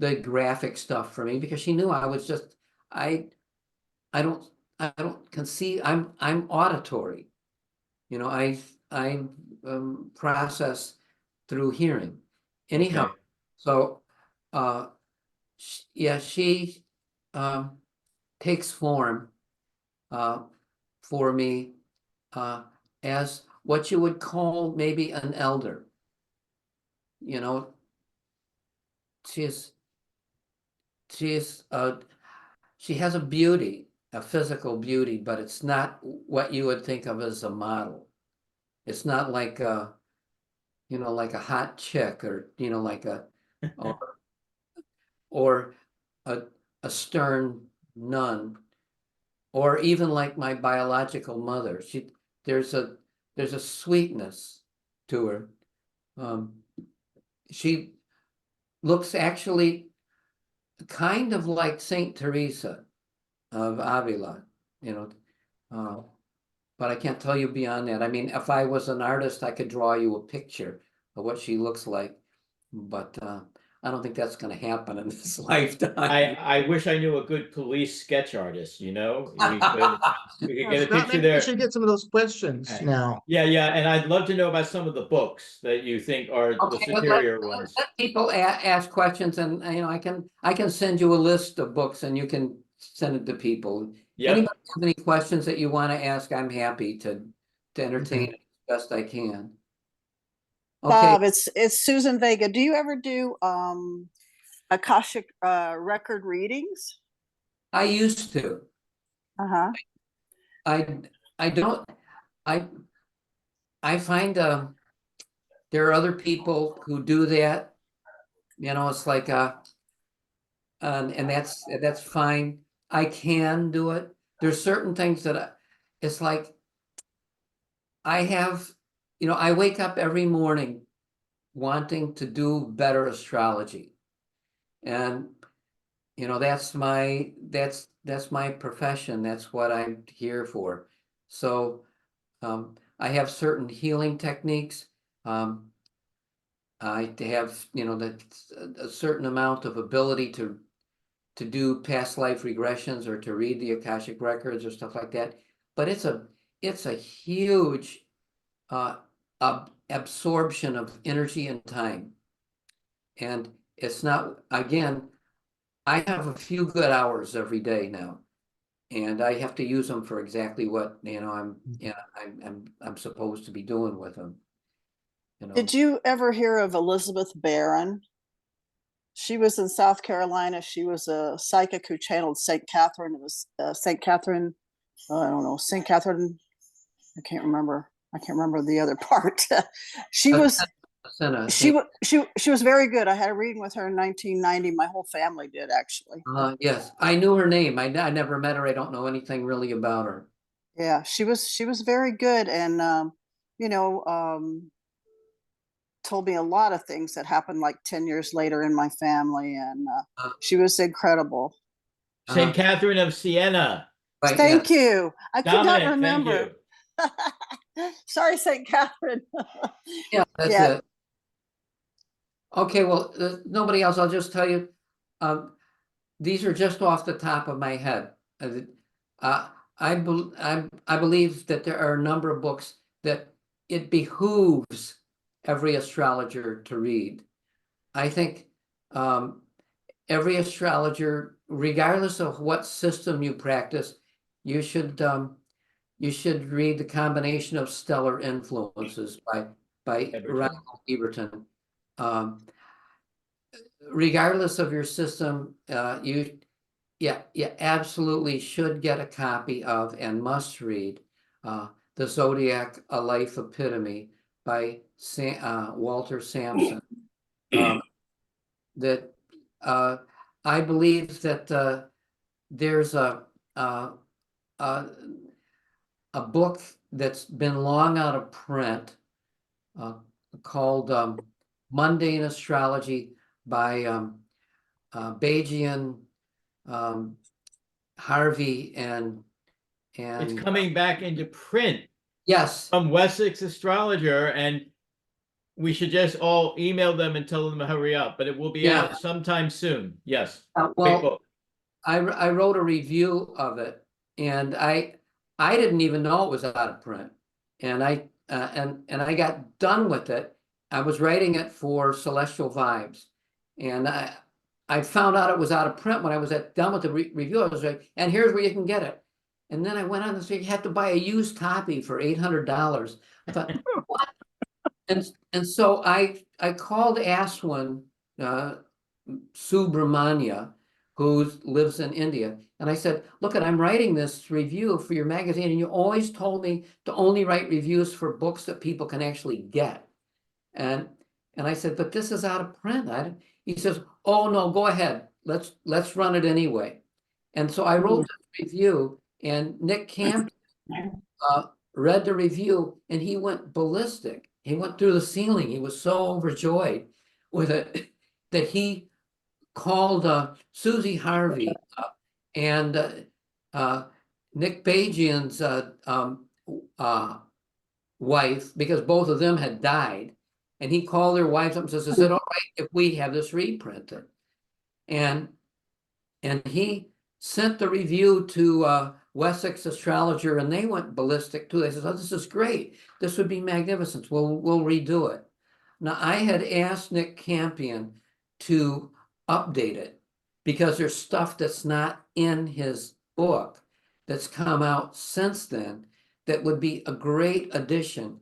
the graphic stuff for me because she knew I was just, I don't conceive, I'm auditory. I process through hearing. Anyhow, Okay. so she takes form for me as what you would call maybe an elder. She's she has a beauty, a physical beauty, but it's not what you would think of as a model. It's not like like a hot chick, or like or a stern nun, or even like my biological mother. There's a sweetness to her. She looks actually kind of like Saint Teresa of Avila, but I can't tell you beyond that. I mean, if I was an artist, I could draw you a picture of what she looks like, but I don't think that's going to happen in this lifetime. I wish I knew a good police sketch artist, you know? We could get a Scott, picture maybe we there. should get some of those questions now. Yeah, yeah, and I'd love to know about some of the books that you think are the Okay, but superior ones. let people ask questions, and you know, I can send you a list of books, and you can send it to people. Yep. Anybody have any questions that you want to ask? I'm happy to entertain Okay. it as best I can. Okay, Bob, it's Susan Vega. Do you ever do Akashic record readings? I used to. Uh-huh. I don't. I find there are other people who do that. You know, it's like and that's fine. I can do it. There's certain things that it's like I have, you know, I wake up every morning wanting to do better astrology. And you know, that's my profession. That's what I'm here for. So I have certain healing techniques. I have, you know, that a certain amount of ability to do past life regressions or to read the Akashic records or stuff like that. But it's a huge absorption of energy and time. And it's not, again, I have a few good hours every day now, and I have to use them for exactly what, you know, I'm supposed to be doing with them. You know. Did you ever hear of Elizabeth Barron? She was in South Carolina. She was a psychic who channeled St. Catherine. It was St. Catherine, I don't know, St. Catherine. I can't remember the other part. She was she was very good. I had a reading with her in 1990. My whole family did, actually. Yes, I knew her name. I never met her. I don't know anything really about her. Yeah, she was very good, and you know, told me a lot of things that happened like 10 years later in my family, and she was incredible. St. Catherine of Siena. Right, Thank yes. you. I could not Dominic, thank remember. you. Sorry, St. Catherine. Yeah, that's Yeah. it. Okay, well, nobody else. I'll just tell you, these are just off the top of my head. I believe that there are a number of books that it behooves every astrologer to read. I think every astrologer, regardless of what system you practice, you should read The Combination of Stellar Influences by Ronald Eberton. Regardless of your system, you absolutely should get a copy of and must read The Zodiac, A Life Epitome by Walter Sampson. That I believe that there's a book that's been long out of print called Mundane Astrology by Bajian, Harvey, and It's coming back into print yes, from Wessex Astrologer, and we should just all email them and tell them to hurry up, but it will be out sometime soon. Yes. Great well, book. I wrote a review of it, and I didn't even know it was out of print, and I got done with it. I was writing it for Celestial Vibes, and I found out it was out of print when I was done with the review. I was like, and here's where you can get it. And then I went on and said, you have to buy a used copy for $800. I thought, what? And so I called Aswin Subramania, who lives in India, and I said, look, I'm writing this review for your magazine, and you always told me to only write reviews for books that people can actually get. And I said, but this is out of print. He says, oh no, go ahead. Let's run it anyway. And so I wrote this review, and Nick Camp read the review, and he went ballistic. He went through the ceiling. He was so overjoyed with it that he called Susie Harvey and Nick Bajian's wife, because both of them had died. And he called their wives up and says, "Is it all right if we have this reprinted?" And he sent the review to Wessex Astrologer, and they went ballistic too. They said, "Oh, this is great. This would be magnificent. We'll redo it." Now, I had asked Nick Campion to update it because there's stuff that's not in his book that's come out since then that would be a great addition.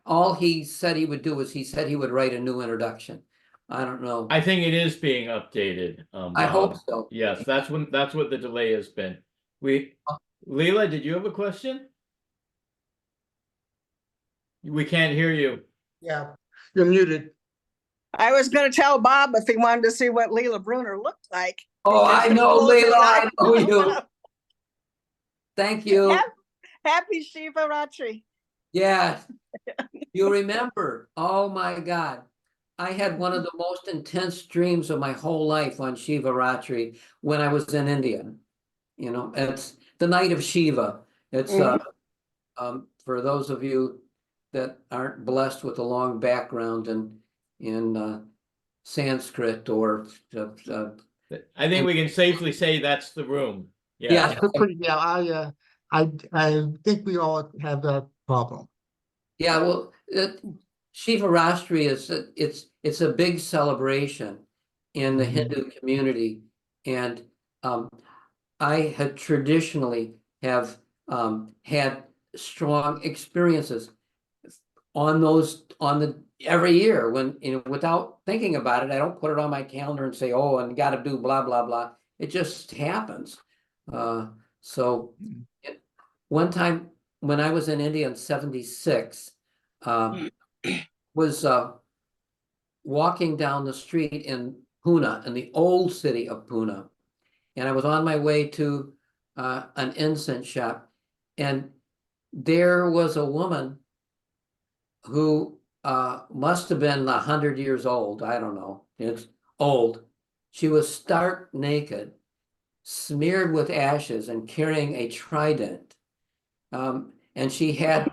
All he said he would do was he said he would write a new introduction. I don't know. I think it is being updated. I hope Bob. so. Yes, that's what the delay has been. Leela, did you have a question? We can't hear you. Yeah, you're muted. I was gonna tell Bob if he wanted to see what Leela Bruner looked like. Oh, because I he know, closed his Leila. I eyes. know you. Thank you. Happy Shiva Ratri. Yeah. You remember? Oh my God. I had one of the most intense dreams of my whole life on Shiva Ratri when I was in India. You know, it's the night of Shiva. It's for those of you that aren't blessed with a long background in Sanskrit or I think we can safely say that's the room. yeah. Yeah, I think we all have that problem. Yeah, well, Shivarashtra it's a big celebration in the Hindu community, and I had traditionally have had strong experiences on every year when, you know, without thinking about it. I don't put it on my calendar and say, "Oh, and got to do blah blah blah." It just happens. So one time when I was in India in '76, was walking down the street in Pune, in the old city of Pune, and I was on my way to an incense shop, and there was a woman who must have been 100 years old. I don't know. It's old. She was stark naked, smeared with ashes, and carrying a trident. And she had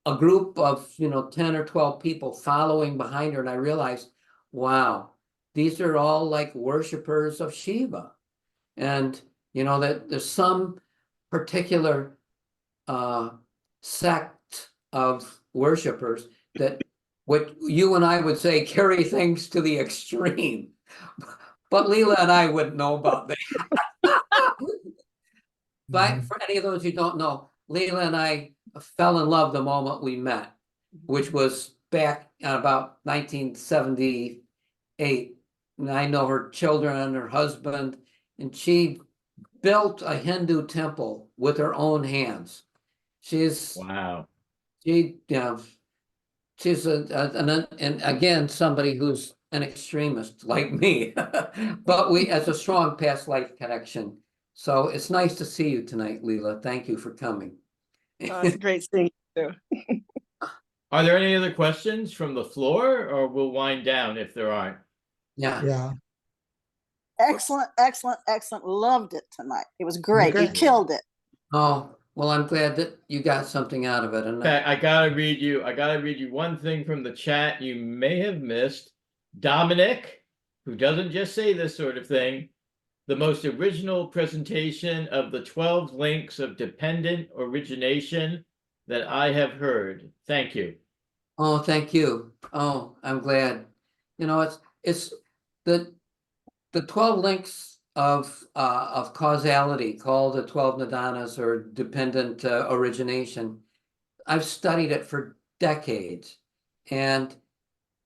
a group of 10 or 12 people following behind her, and I realized, wow, these are all like worshipers of Shiva, and that there's some particular sect of worshipers that what you and I would say carry things to the extreme, but Leela and I wouldn't know about that. But for any of those who don't know, Leela and I fell in love the moment we met, which was back in about 1978. And I know her children and her husband, and she built a Hindu temple with her own hands. Wow. She's and again, somebody who's an extremist like me, but as a strong past life connection. So it's nice to see you tonight, Leela. Thank you for coming. It's great seeing you too. Are there any other questions from the floor, or we'll wind down if there aren't? Yeah. Excellent, excellent, excellent. Loved it tonight. It was great. You Okay. killed it. Oh, well, I'm glad that you got something out of it. And In fact, I gotta read you one thing from the chat you may have missed. Dominic, who doesn't just say this sort of thing, the most original presentation of the 12 links of dependent origination that I have heard. Thank you. oh, thank you. Oh, I'm glad. It's the 12 links of causality, called the 12 nidanas or dependent origination. I've studied it for decades, and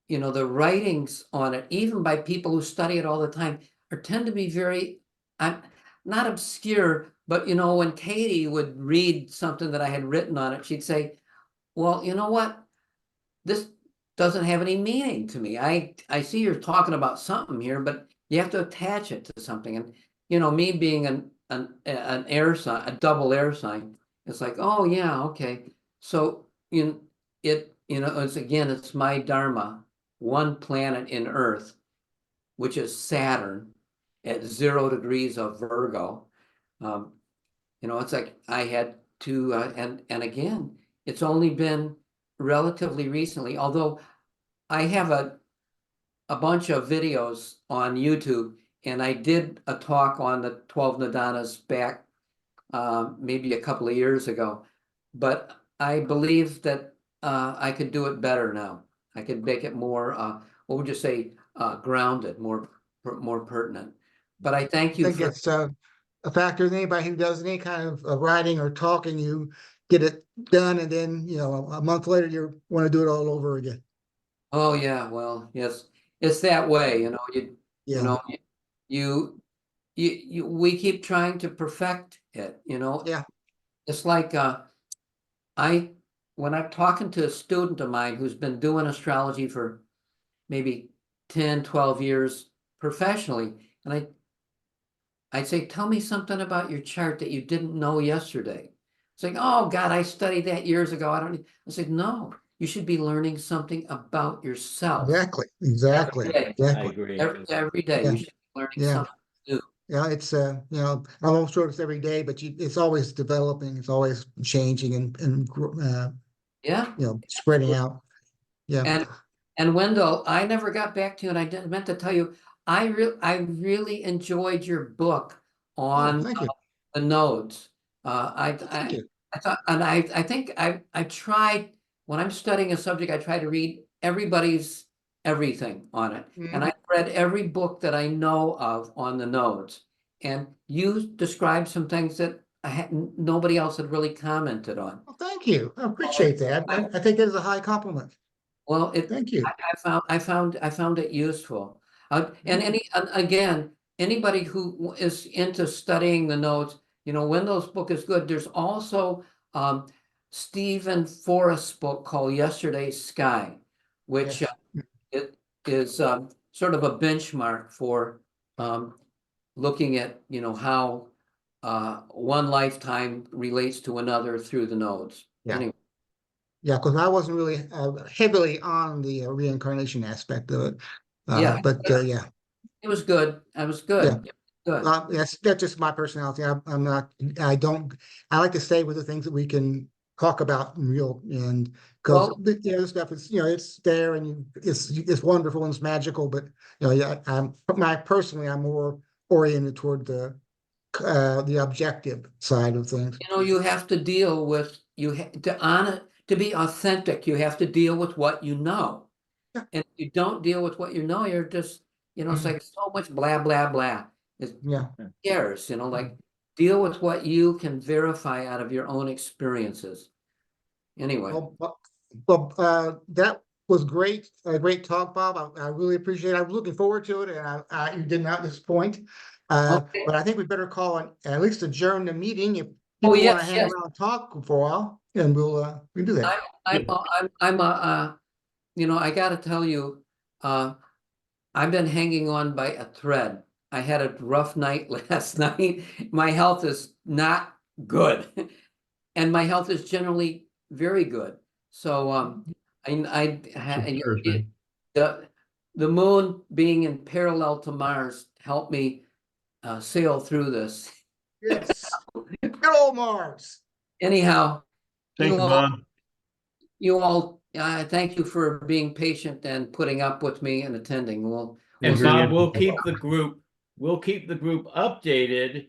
the writings on it, even by people who study it all the time, tend to be very, not obscure, but when Katie would read something that I had written on it, she'd say, "Well, you know what? This doesn't have any meaning to me. I see you're talking about something here, but you have to attach it to something." And me being an air sign, a double air sign, it's like, oh yeah, okay. So it's my dharma, one planet in Earth, which is Saturn at 0 degrees of Virgo. It's like I had to, and again, it's only been relatively recently, although I have a bunch of videos on YouTube, and I did a talk on the 12 Nidanas back maybe a couple of years ago, but I believe that I could do it better now. I could make it more, what would you say, grounded, more pertinent. But I thank I you think for, it's a factor. Anybody who does any kind of writing or talking, you get it done, and then, you know, a month later, you want to do it all over again. oh yeah, well, yes, it's that way, you know, you Yeah, know, we keep trying to perfect it, you know. yeah, It's like when I'm talking to a student of mine who's been doing astrology for maybe 10, 12 years professionally, and I'd say, tell me something about your chart that you didn't know yesterday. It's like, oh God, I studied that years ago. I don't need. I said, no, you should be learning something about yourself exactly, every day. I exactly. agree. Every day, Yeah, you should be learning yeah. something new. Yeah, it's you know, I'm almost sure it's every day, but it's always developing, it's always changing and Yeah. you know, spreading out. Yeah. And Wendell, I never got back to you, and I didn't meant to tell you, I really enjoyed your book Oh, on thank you. the nodes. Thank you. I thought, and I think I tried, when I'm studying a subject, I try to read everybody's everything on it. And Mhm. I read every book that I know of on the nodes. And you described some things that nobody else had really commented on. Well, thank you. I appreciate that. I think it is a high compliment. Well, Thank you. I found it useful. And again, anybody who is into studying the notes, you know, Wendell's book is good. There's also Stephen Forrest's book called Yesterday's Sky, which Yes. it is sort of a benchmark for looking at, you know, how one lifetime relates to another through the nodes. Yeah. Anyway, Yeah, because I wasn't really heavily on the reincarnation aspect of it. yeah, But yeah, it was good. I was yeah. good. Good. Yes, that's just my personality. I'm not, I don't, I like to stay with the things that we can talk about in real, and because Well, the other stuff is, you know, it's there and it's wonderful and it's magical, but you know, yeah, personally, I'm more oriented toward the objective side of things. you know, you have to deal with, to be authentic, you have to deal with what you know. Yeah. And if you don't deal with what you know, you're just, you know, it's Mhm. like so much blah, blah, blah. It Yeah. cares, you know, like deal with what you can verify out of your own experiences. Anyway, That was great, a great talk, Bob. I really appreciate it. I'm looking forward to it, and you did not disappoint. okay. But I think we better call and at least adjourn the meeting if Oh, people want to yes, hang yes. around and talk for a while, and we do that. You know, I gotta tell you, I've been hanging on by a thread. I had a rough night last night. My health is not good. And my health is generally very good. So Thursday. the moon being in parallel to Mars helped me sail through this. Yes. Good old Mars. Anyhow, Thank you, all, Bob. thank you for being patient and putting up with me and attending. And Sure, Bob, yeah. we'll keep the group updated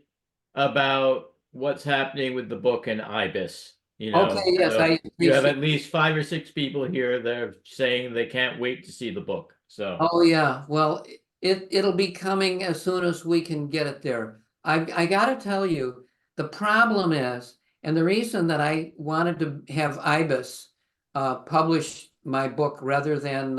about what's happening with the book and IBIS. You know, Okay, yes, so I you have appreciate. at least 5 or 6 people here that are saying they can't wait to see the book. So Oh yeah, well, it'll be coming as soon as we can get it there. I gotta tell you, the problem is, and the reason that I wanted to have IBIS publish my book rather than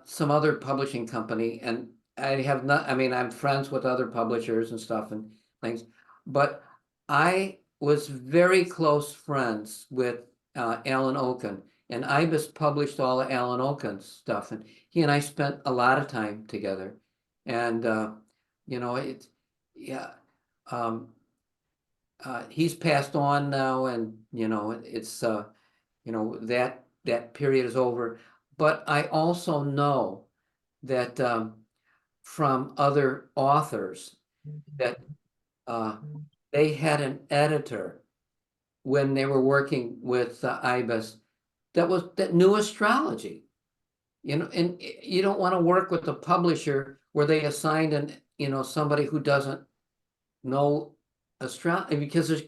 some other publishing company, and I have not, I mean, I'm friends with other publishers and stuff and things, but I was very close friends with Alan Oken, and IBIS published all of Alan Oken's stuff, and he and I spent a lot of time together, and you know, yeah, um, he's passed on now, and you know, it's you know, that period is over. But I also know that from other authors that they had an editor when they were working with IBIS that knew astrology. You know, and you don't want to work with a publisher where they assigned somebody who doesn't know astrology, because there's,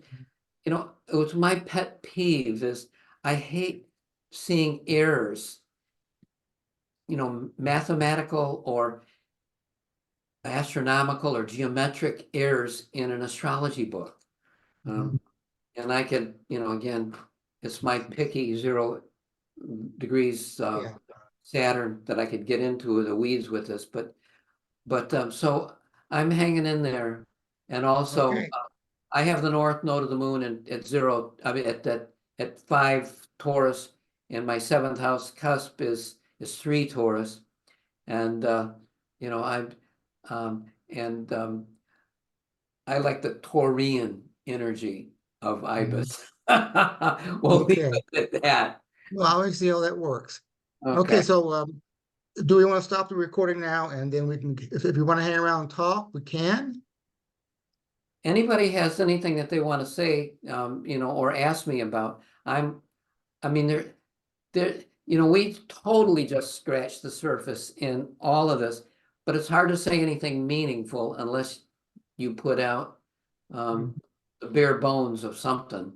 it was my pet peeve is I hate seeing errors, mathematical or astronomical or geometric errors in an astrology book. And I could, again, it's my picky 0 degrees Yeah. Saturn that I could get into the weeds with this, but so I'm hanging in there. And also Okay. I have the north node of the moon at 0, I mean at 5 Taurus, and my 7th house cusp is 3 Taurus. And I'm I like the Taurian energy of Ibis. We'll leave Okay. it at that. Well, I'll see how that works. Okay, Okay. so do we want to stop the recording now, and then we can, if you want to hang around and talk, we can? Anybody has anything that they want to say, or ask me about, I mean, we totally just scratched the surface in all of this, but it's hard to say anything meaningful unless you put out the bare bones of something.